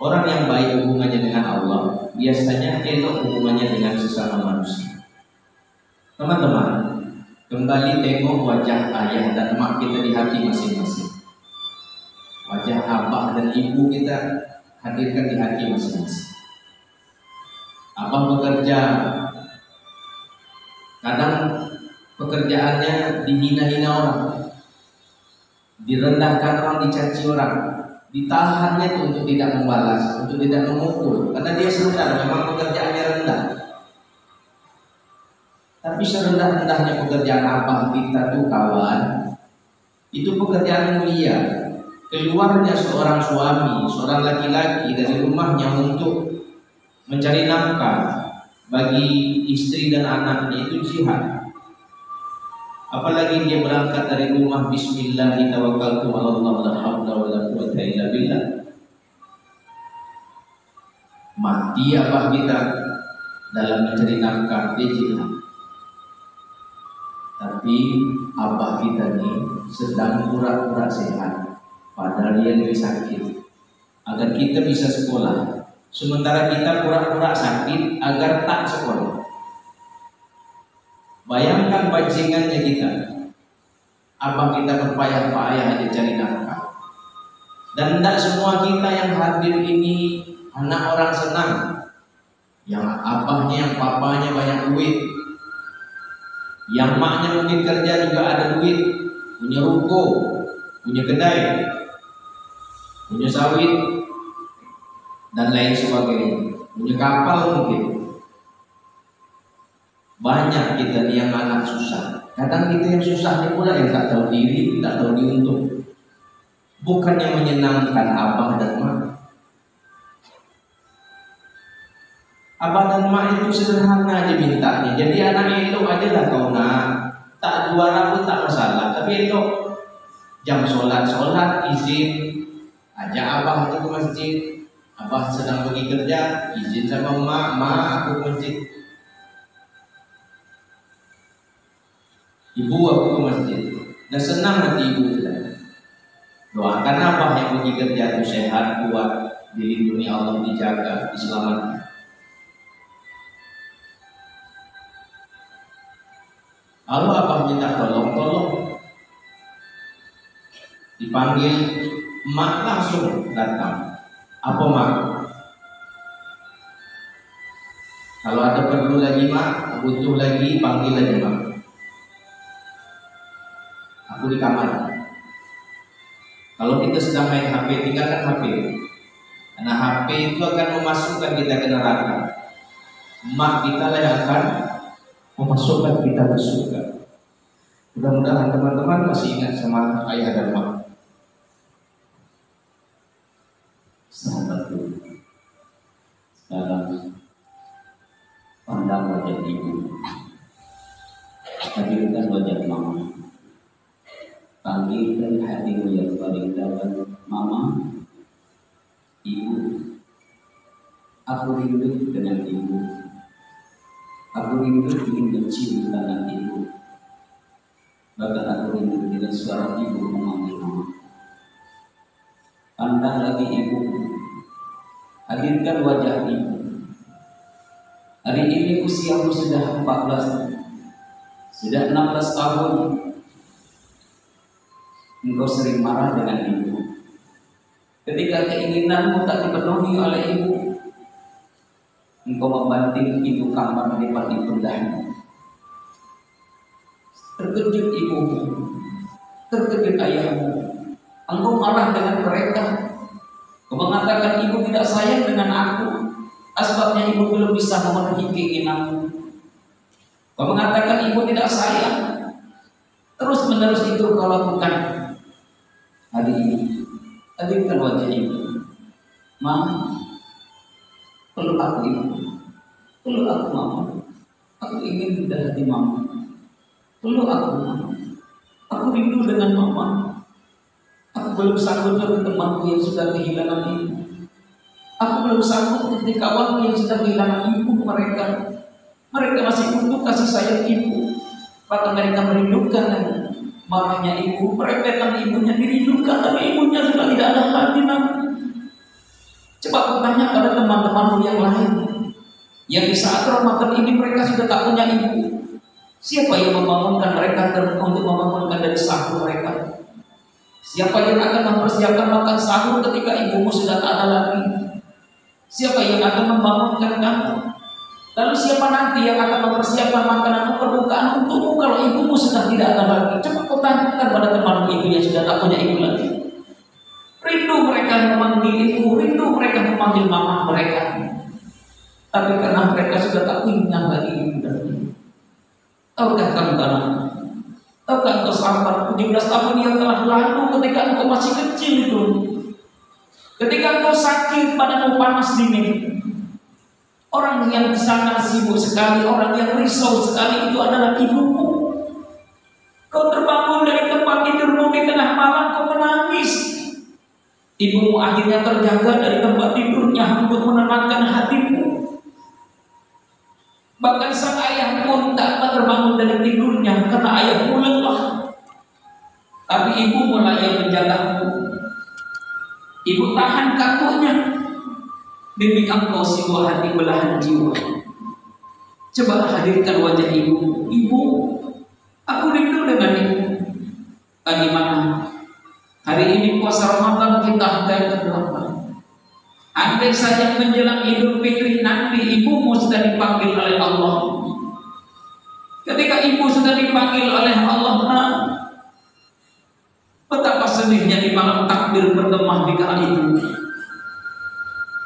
Orang yang baik hubungannya dengan Allah, biasanya elok hubungannya dengan sesama manusia. Teman-teman, kembali tengok wajah ayah dan emak kita di hati masing-masing. Wajah abah dan ibu kita hadirkan di hati masing-masing. Abah bekerja, kadang pekerjaannya dihina-hina orang, direndahkan orang, dicaci orang, ditahannya tuh untuk tidak membalas, untuk tidak memukul, karena dia sadar memang pekerjaannya rendah. Tapi serendah-rendahnya pekerjaan abah kita tuh kawan, itu pekerjaan mulia. Keluarnya seorang suami, seorang laki-laki dari rumahnya untuk mencari nafkah bagi istri dan anaknya itu jihad. Apalagi dia berangkat dari rumah bismillah tawakkaltu 'ala Allah la haula wala quwwata illa billah. Mati abah kita dalam mencari nafkah, dia jihad. Tapi abah kita nih sedang pura-pura sehat, padahal dia lagi sakit, agar kita bisa sekolah. Sementara kita pura-pura sakit agar tak sekolah. Bayangkan bajingannya kita. Abah kita berpayah-payah aja cari nafkah. Dan tidak semua kita yang hadir ini anak orang senang. Yang abahnya, yang papanya banyak duit. Yang maknya mungkin kerja juga ada duit, punya ruko, punya kedai, punya sawit, dan lain sebagainya, punya kapal mungkin. Banyak kita nih yang anak susah. Kadang kita yang susah ini pula yang tak tahu diri, tak tahu diuntung. Bukan yang menyenangkan abah dan mak. Abah dan mak itu sederhana aja mintanya. Jadi anak elok aja lah kau nak. Tak juara pun tak masalah. Tapi elok jam sholat izin. Ajak abah itu ke masjid. Abah sedang pergi kerja, izin sama mak aku ke masjid. Ibu aku ke masjid. Dan senang hati ibu kita. Doakan abah yang pergi kerja itu sehat, kuat, dilindungi Allah, dijaga, diselamatkan. Kalau abah minta tolong, dipanggil mak langsung datang. Apa mak? Kalau ada perlu lagi mak, butuh lagi, panggil lagi mak. Aku di kamar. Kalau kita sedang main HP, tinggalkan HP. Karena HP itu akan memasukkan kita ke neraka. Mak kita lah yang akan memasukkan kita ke surga. Mudah-mudahan teman-teman masih ingat sama ayah dan mak. Sahabatku, sekarang pandang wajah ibu, hadirkan wajah mama, panggilkan hatimu yang paling dalam, mama, ibu. Aku rindu dengan ibu. Aku rindu ingin mencium tangan ibu. Bahkan aku rindu dengan suara ibu memanggil mama. Pandang lagi ibu. Hadirkan wajah ibu. Hari ini usiamu sudah 14, sudah 16 tahun. Engkau sering marah dengan ibu. Ketika keinginanmu tak dipenuhi oleh ibu, engkau membanting pintu kamar di depan ibundahmu. Terkejut ibumu, terkejut ayahmu. Engkau marah dengan mereka. Kau mengatakan ibu tidak sayang dengan aku, sebabnya ibu belum bisa memenuhi keinginanmu. Kau mengatakan ibu tidak sayang. Terus menerus itu kau lakukan. Hari ini hadirkan wajah ibu. Mama, peluk aku ibu, peluk aku mama. Aku ingin di hati mama. Peluk aku mama. Aku rindu dengan mama. Aku belum sanggup seperti temanku yang sudah kehilangan ibu. Aku belum sanggup seperti kawanku yang sudah kehilangan ibu mereka. Mereka masih butuh kasih sayang ibu. Bahkan mereka merindukan marahnya ibu. Mereka dan ibunya dirindukan, tapi ibunya sudah tidak ada lagi. Coba aku tanya pada teman-temanmu yang lain, yang di saat Ramadan ini mereka sudah tak punya ibu. Siapa yang membangunkan mereka untuk membangunkan dari sahur mereka? Siapa yang akan mempersiapkan makan sahur ketika ibumu sudah tak ada lagi? Siapa yang akan membangunkan kamu? Lalu siapa nanti yang akan mempersiapkan makanan perbukaan untukmu kalau ibumu sudah tidak ada lagi? Coba kau tanyakan pada temanmu itu yang sudah tak punya ibu lagi. Rindu mereka memanggil ibu, rindu mereka memanggil mama mereka. Tapi karena mereka sudah tak ingat lagi ibu dan ibu. Tahukah kamu tanah? Tahukah engkau sahabat 17 tahun yang telah lalu ketika engkau masih kecil itu? Ketika engkau sakit, badanmu panas dingin. Orang yang sangat sibuk sekali, orang yang risau sekali itu adalah ibumu. Kau terbangun dari tempat tidurmu di tengah malam, kau menangis. Ibumu akhirnya terjaga dari tempat tidurnya untuk menenangkan hatimu. Bahkan sang ayah pun tak terbangun dari tidurnya karena ayahmu lelah. Tapi ibu mulai yang menjagamu. Ibu tahan kantuknya demi engkau si buah hati belahan jiwa. Coba hadirkan wajah ibu. Ibu, aku rindu dengan ibu. Bagaimana? Hari ini puasa Ramadan kita yang ke-8. Andai saja menjelang Idul Fitri nanti ibumu sudah dipanggil oleh Allah. Ketika ibu sudah dipanggil oleh Allah, betapa sedihnya di malam takbir bergema di kala itu.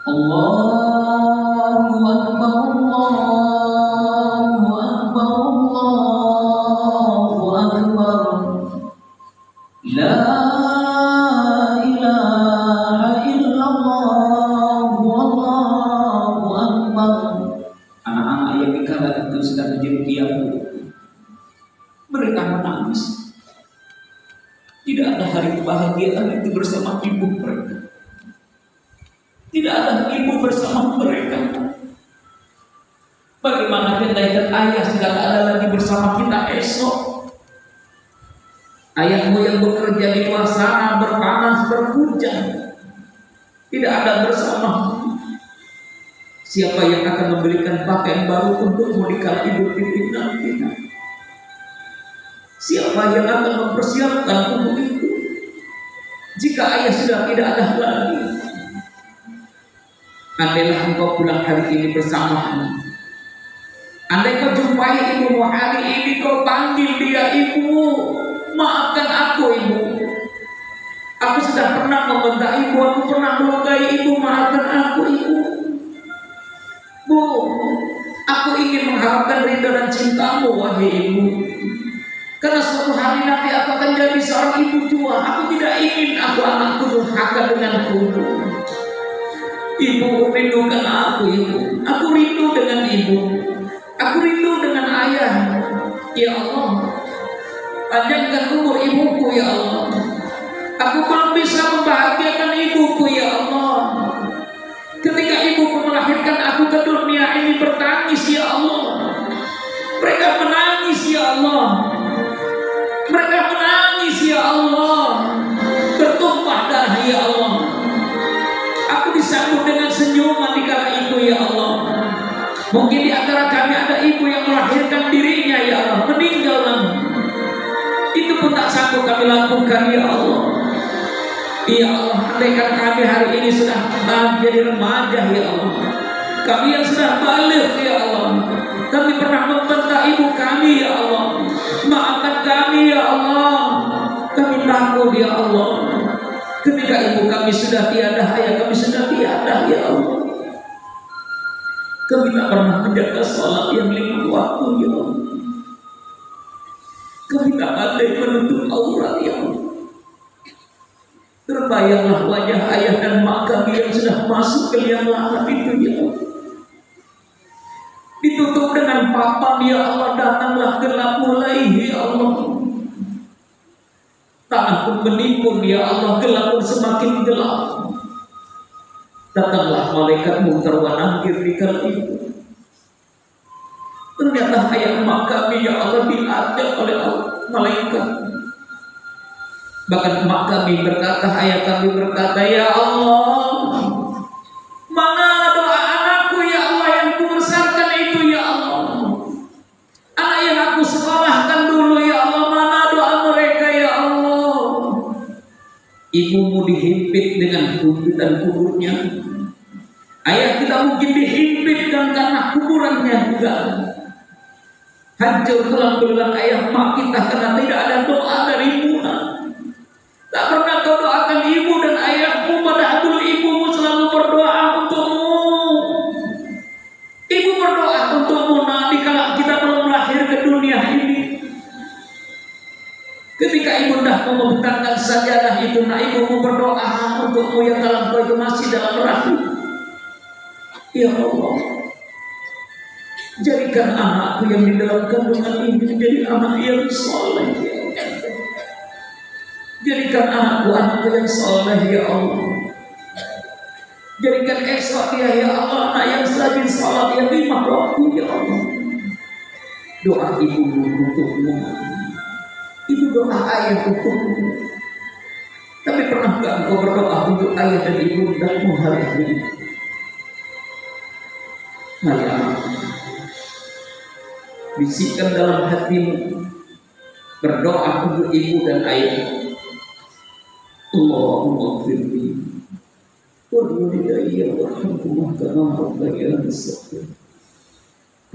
Allahu Akbar, Allahu Akbar, Allahu Akbar. La ilaha illallah, Allahu Akbar. Anak-anak yang di kala itu sedang menjadi diam. Mereka menangis. Tidak ada hari kebahagiaan itu bersama ibu mereka. Tidak ada ibu bersama mereka. Bagaimana kita dan ayah tidak ada lagi bersama kita esok? Ayahmu yang bekerja di luar sana berpanas berhujan tidak ada bersama. Siapa yang akan memberikan pakaian baru untukmu di kala Idul Fitri nanti? Siapa yang akan mempersiapkan untuk itu? Jika ayah sudah tidak ada lagi, andailah engkau pulang hari ini bersamamu. Andai kau jumpai ibumu hari ini, kau panggil dia, ibu, maafkan aku ibu. Aku sudah pernah membentak ibu, aku pernah melukai ibu, maafkan aku ibu. Bu, aku ingin mengharapkan ridha dan cintamu wahai ibu. Karena suatu hari nanti aku akan jadi seorang ibu tua. Aku tidak ingin aku anakku durhaka denganku. Ibu rindukan aku ibu. Aku rindu dengan ibu. Aku rindu dengan ayah. Ya Allah, panjangkan umur ibuku ya Allah. Aku belum bisa membahagiakan ibuku ya Allah. Ketika ibuku melahirkan aku ke dunia ini bertangis ya Allah. Mereka menangis ya Allah. Mereka menangis ya Allah. Bertumpah darah ya Allah. Aku disambut dengan senyuman di kala itu ya Allah. Mungkin di antara kami ada ibu yang melahirkan dirinya ya Allah, meninggal lagi. Itu pun tak sanggup kami lakukan ya Allah. Ya Allah, andaikan kami hari ini sudah menjadi remaja ya Allah, kami yang sudah balik ya Allah, kami pernah membentak ibu kami ya Allah. Maafkan kami ya Allah. Kami takut ya Allah. Ketika ibu kami sudah tiada, ayah kami sudah tiada ya Allah. Kami tak pernah menjaga sholat yang 5 waktu ya Allah. Kami tak pandai menutup aurat ya Allah. Terbayanglah wajah ayah dan mak kami yang sudah masuk ke liang lahat itu ya Allah. Ditutup dengan papan ya Allah, datanglah gelap mulai ya Allah. Tanah pun menimbun ya Allah, gelap pun semakin gelap. Datanglah malaikat mungkar wa nakir di kala itu. Ternyata ayah mak kami ya Allah diadab oleh malaikat. Bahkan mak kami berkata, ayah kami berkata, ya Allah, mana doa anakku ya Allah yang kubesarkan itu ya Allah. Anak yang aku sekolahkan dulu ya Allah, mana doa mereka ya Allah. Ibumu dihimpit dengan himpitan kuburnya. Ayah kita mungkin dihimpit dan karena kuburannya juga hancur tulang belulang ayah mak kita karena tidak ada doa darimu. Tak pernah kau doakan ibu dan ayahmu, padahal dulu ibumu selalu berdoa untukmu. Ibu berdoa untukmu dikala kita belum lahir ke dunia ini. Ketika ibundamu membentangkan sajadah itu, ibumu berdoa untukmu yang dalam kau itu masih dalam rahim. Ya Allah, jadikan anakku yang di dalam kandungan ini menjadi anak yang soleh. Jadikan anakku yang soleh ya Allah. Jadikan esok dia ya Allah anak yang rajin salat yang 5 waktu ya Allah. Doa ibumu untukmu, itu doa ayah untukmu. Tapi pernahkah engkau berdoa untuk ayah dan ibundamu hari ini? Mari bisikkan dalam hatimu, berdoa untuk ibu dan ayah. Allahumma firli walidayya warhamhuma kama rabbayani shaghira.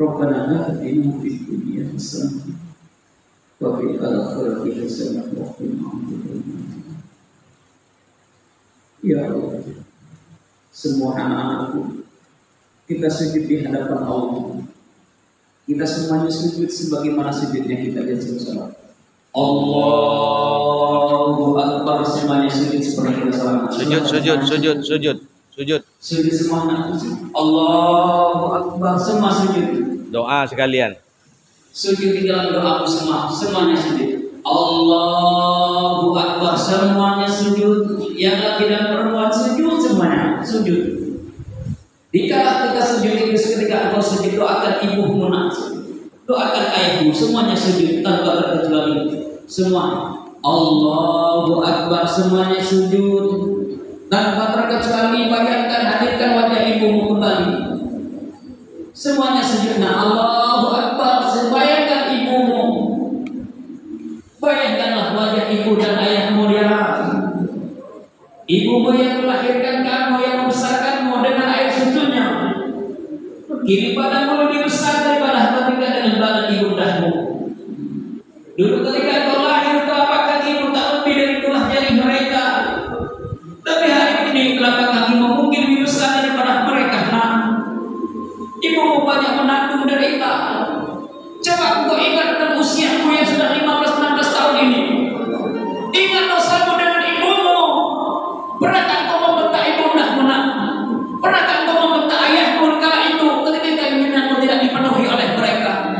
Rabbana atina fid dunya hasanah wa fil akhirati hasanah wa qina adzabannar. Ya Allah, semua anak-anakku kita sujud di hadapan Allah. Kita semuanya sujud sebagaimana sujudnya kita di salat. Allahu Akbar, semuanya sujud seperti kita salat. Sujud. Sujud semuanya. Allahu Akbar, semua sujud. Doa sekalian. Sujud di dalam doamu semuanya sujud. Allahu Akbar, semuanya sujud. Yang laki dan perempuan sujud semuanya sujud. Dikala kita sujud itu ketika engkau sujud, doakan ibumu doakan ayahmu, semuanya sujud tanpa terkecuali. Semua Allahu Akbar, semuanya sujud tanpa terkecuali. Bayangkan, hadirkan wajah ibumu kembali, semuanya sujud. Allahu Akbar, bayangkan ibumu, bayangkanlah wajah ibu dan ayahmu ya. Ibumu yang melahirkan kamu, yang membesarkanmu dengan air susunya, kini padamu lebih besar daripada ketika dengan badan ibundahmu. Dulu ketika kau lahir, kau apakah ibu tak lebih dari tulang jari mereka? Tapi hari ini telapak kakimu mungkin lebih besar daripada mereka. Ibumu banyak menanggung derita. Coba kau ingat tentang usiamu yang sudah 15-16 tahun ini. Ingat dosamu dengan ibumu. Pernahkah kau membentak ibundahmu? Pernahkah kau membentak ayahmu kala itu ketika keinginanmu tidak dipenuhi oleh mereka?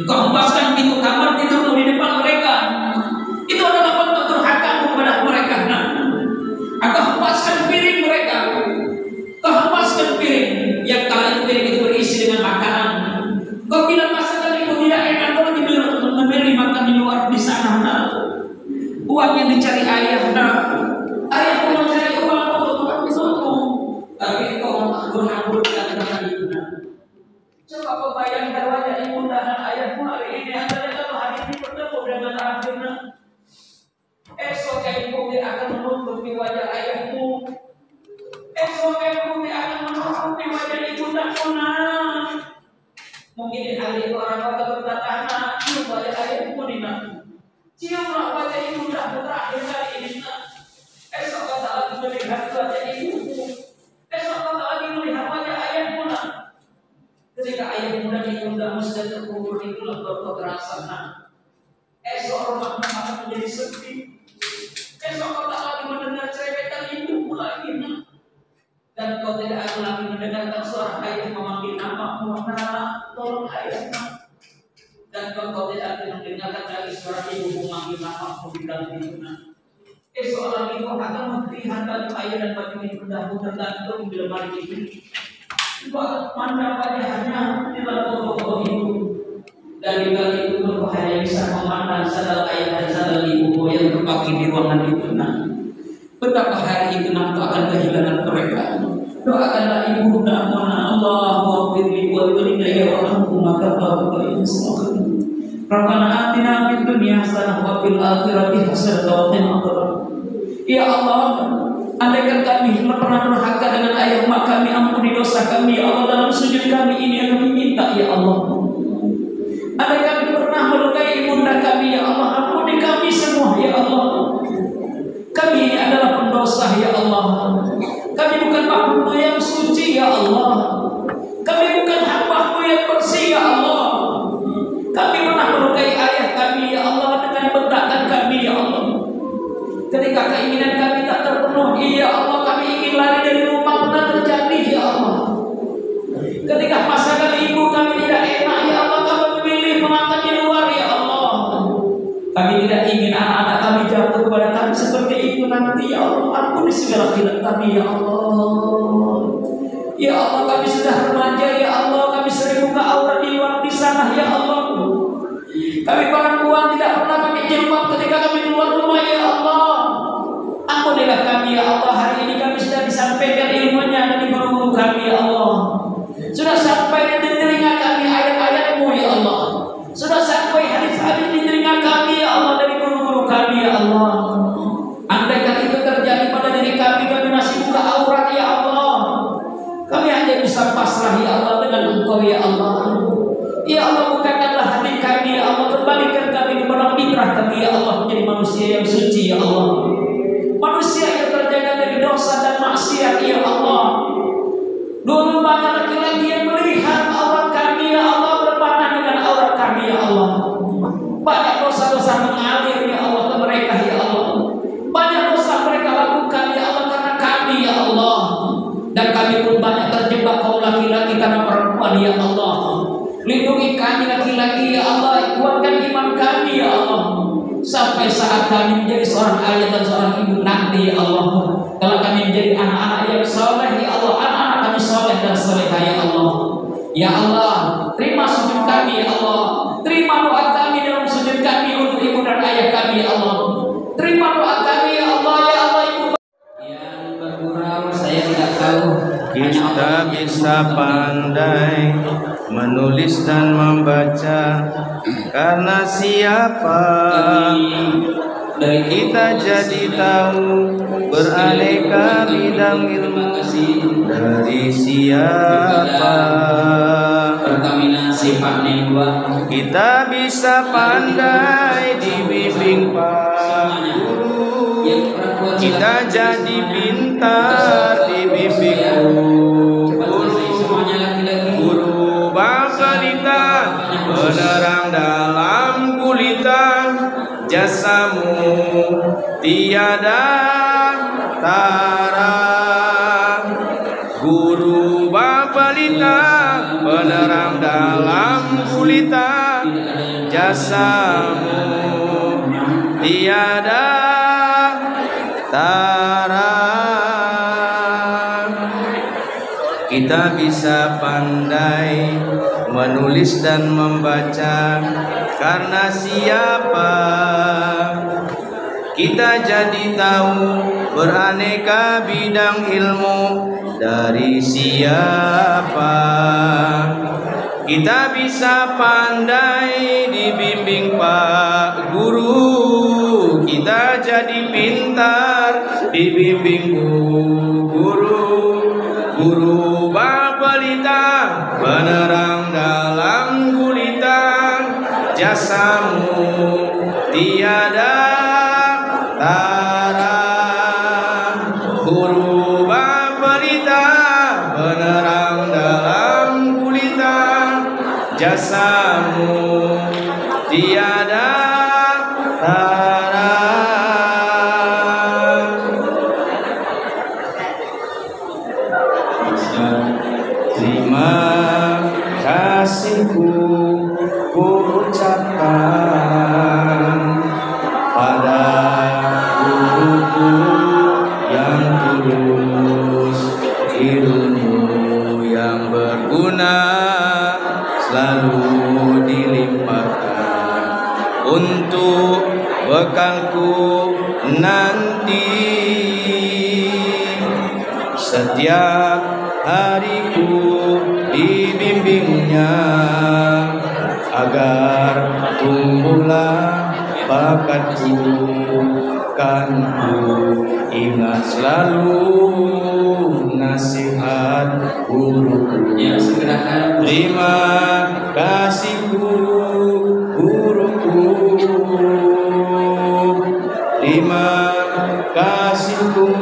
Kau hempaskan pintu kamar tidurmu di depan mereka. Itu adalah bentuk durhakamu kepada mereka. Kau hempaskan piring mereka. Kau hempaskan piring yang kala itu piring itu berisi dengan makanan. Kau bilang masakan ibu tidak enak, kau lebih untuk membeli makan di luar di sana. Uang yang dicari ayah. Ayah mau mencari uang untuk makan di sana. Tapi kau menghambur-hamburkan dengan ibu. Coba kau bayangkan wajah ibu dan ayahmu hari ini. Andai kalau hari ini bertemu dengan akhirnya, esok ibu akan menutupi wajah ayahmu. Esok ibu akan menutupi wajah ibu dan anak. Mungkin di hari itu orang kata berkata, cium wajah ayahmu di mana? Ciumlah wajah ibu dan terakhir kali ini. Esok kata lagi melihat wajah ibumu. Esok kata lagi melihat wajah ayahmu. Ketika ayahmu dan ibundamu sudah terkubur di dalam kekerasan, esok rumahmu akan menjadi sepi. Esok kau tak lagi mendengar cerewetan ibumu lagi. Dan kau tidak akan lagi mendengarkan suara ayah memanggil namamu, nak, tolong ayah, nak. Dan kau tidak akan mendengarkan lagi suara ibu memanggil namamu di dalam hidupmu. Esok lagi kau akan melihat baju ayah dan baju ibundamu tergantung di lemari ini. Kau akan memandang wajahnya di dalam foto-foto itu. Dan di kali itu kau hanya bisa memandang sandal ayah dan sandal ibumu yang terpakai di ruangan itu. Betapa hari itu kau akan kehilangan mereka. Doakanlah ibu dan Allahumma firli walidayya warhamhuma kama rabbayani shaghira. Rabbana atina fid dunya hasanah wa fil akhirati hasanah wa qina adzabannar. Ya Allah, Andaikan kami pernah durhaka dengan ayah mak kami, ampuni dosa kami ya Allah. Dalam sujud kami ini yang kami minta ya Allah. Andai kami pernah melukai ibunda kami ya Allah, ampuni kami semua ya Allah. Kami ini adalah pendosa ya Allah. Kami bukan makhluk yang suci ya Allah. Kami bukan hamba-Mu yang bersih ya Allah. Kami pernah melukai ayah kami ya Allah dengan bentakan kami ya Allah. Ketika keinginan kami tak terpenuhi ya Allah, kami ingin lari dari rumah, pernah terjadi ya Allah. Ketika pasangan ibu kami tidak enak ya Allah, kami memilih makan di luar ya Allah. Kami tidak ingin anak-anak kami jatuh kepada kami seperti itu nanti ya Allah. Ampuni segala khilaf kami ya Allah. Ya Allah, kami sudah remaja ya Allah, kami sering buka aurat di luar di sana ya Allah. Kami perempuan tidak pernah pakai jilbab ketika kami keluar rumah ya Allah. Ampunilah kami ya Allah. Hari ini kami sudah disampaikan ilmunya dari guru kami ya Allah. Sudah sampai di telinga kami ayat-ayat-Mu ya Allah. Sudah sampai hadis-hadis di telinga kami ya Allah dari guru-guru kami ya Allah. Andaikan itu terjadi pada diri kami, kami masih buka aurat ya Allah. Kami hanya bisa pasrah ya Allah dengan Engkau ya Allah. Ya Allah, bukakanlah hati kami ya Allah, kembalikan kami kepada fitrah kami ya Allah, menjadi manusia yang suci ya Allah. Manusia yang terjaga dari dosa dan maksiat ya Allah. Dulu banyak laki-laki yang melihat aurat kami ya Allah, berpanah dengan aurat kami ya Allah. Banyak dosa-dosa mengalir ya Allah ke mereka ya Allah. Banyak dosa mereka lakukan ya Allah karena kami ya Allah. Dan kami pun banyak terjebak kaum laki-laki karena perempuan ya Allah. Lindungi kami laki-laki ya Allah, kuatkan iman kami ya Allah. Sampai saat kami menjadi seorang ayah dan seorang ibu nanti ya Allah. Kalau kami menjadi anak-anak yang soleh ya Allah, anak-anak kami soleh dan solehah ya Allah. Ya Allah, terima sujud kami ya Allah. Terima doa kami dalam sujud kami untuk ibu dan ayah kami ya Allah. Terima doa kami ya Allah, ya Allah ibu. Yang bergurau saya tidak tahu. Kita bisa pandai menulis dan membaca karena siapa kita jadi tahu beraneka bidang ilmu dari siapa. Kita bisa pandai dibimbing Pak Guru, kita jadi pintar dibimbing guru bapelita, penerang dalam gulita, jasamu tiada tara. Guru bapelita, penerang dalam gulita, jasamu tiada tara. Kita bisa pandai menulis dan membaca karena siapa. Kita jadi tahu beraneka bidang ilmu dari siapa. Kita bisa pandai dibimbing Pak Guru, kita jadi pintar dibimbing guru. Guru bapelita, penerang dalam gulita, jasamu tiada tara. Guru bapelita, penerang dalam gulita, jasamu tiada tara. Terima kasihku ku ucapkan pada guruku yang tulus, ilmu yang berguna selalu dilimpahkan untuk bekalku nanti. Setiap hariku dibimbingnya agar tumbuhlah bakatku, kan ku ingat selalu nasihat guruku. Ya, segerakan. Terima kasihku guruku, terima kasihku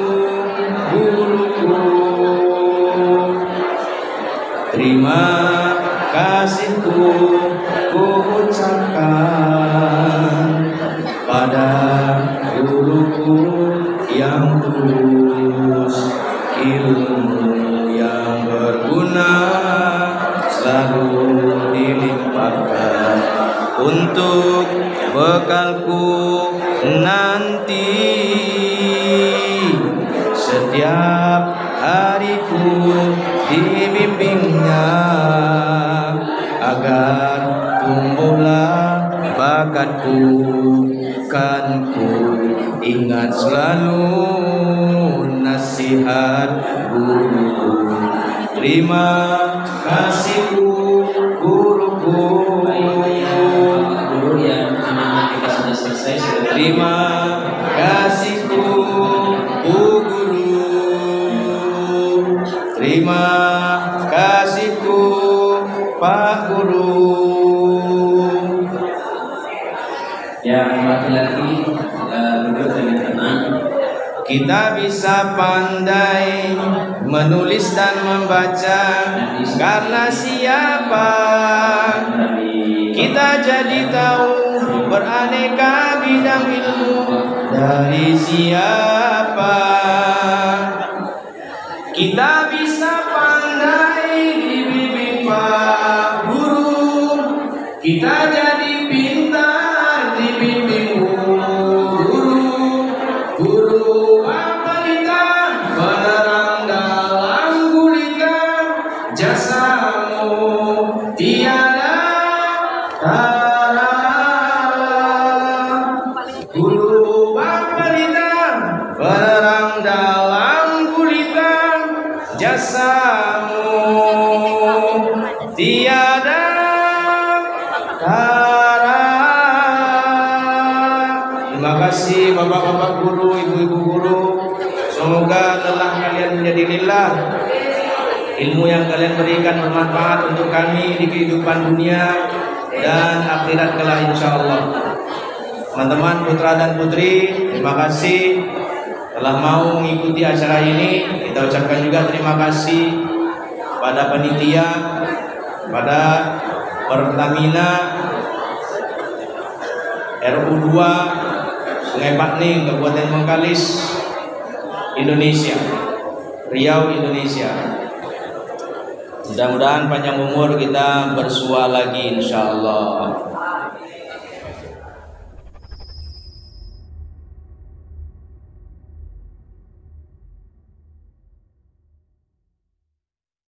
guruku, terima kasihku ku ucapkan pada guruku yang tulus, ilmu yang berguna selalu dilimpahkan untuk bekalku nanti. Setiap hariku dibimbingnya agar tumbuhlah bakatku, kan ku ingat selalu nasihat guruku. Terima kasihku guruku. Guru yang amanah kita sudah selesai. Terima kasihku guru. Terima kasihku Pak Guru. Yang laki-laki duduk dengan tenang. Kita bisa pandai menulis dan membaca karena siapa? Kita jadi tahu beraneka bidang ilmu dari siapa? Kita bisa pandai dibimbing Pak Guru. Kita jadi pintar dibimbing guru. Guru apalita penerang dalam gulita, jasamu tiada tara. Guru apalita penerang dalam gulita, jasamu tiada tara. Terima kasih bapak-bapak guru, ibu-ibu guru. Semoga lelah kalian menjadi lillah. Ilmu yang kalian berikan bermanfaat untuk kami di kehidupan dunia dan akhirat kelak insyaallah. Teman-teman putra dan putri, terima kasih telah mau mengikuti acara ini. Kita ucapkan juga terima kasih pada panitia, pada Pertamina RU2 Sungai Pakning, Kabupaten Bengkalis, Indonesia, Riau, Indonesia. Mudah-mudahan panjang umur kita bersua lagi insyaallah.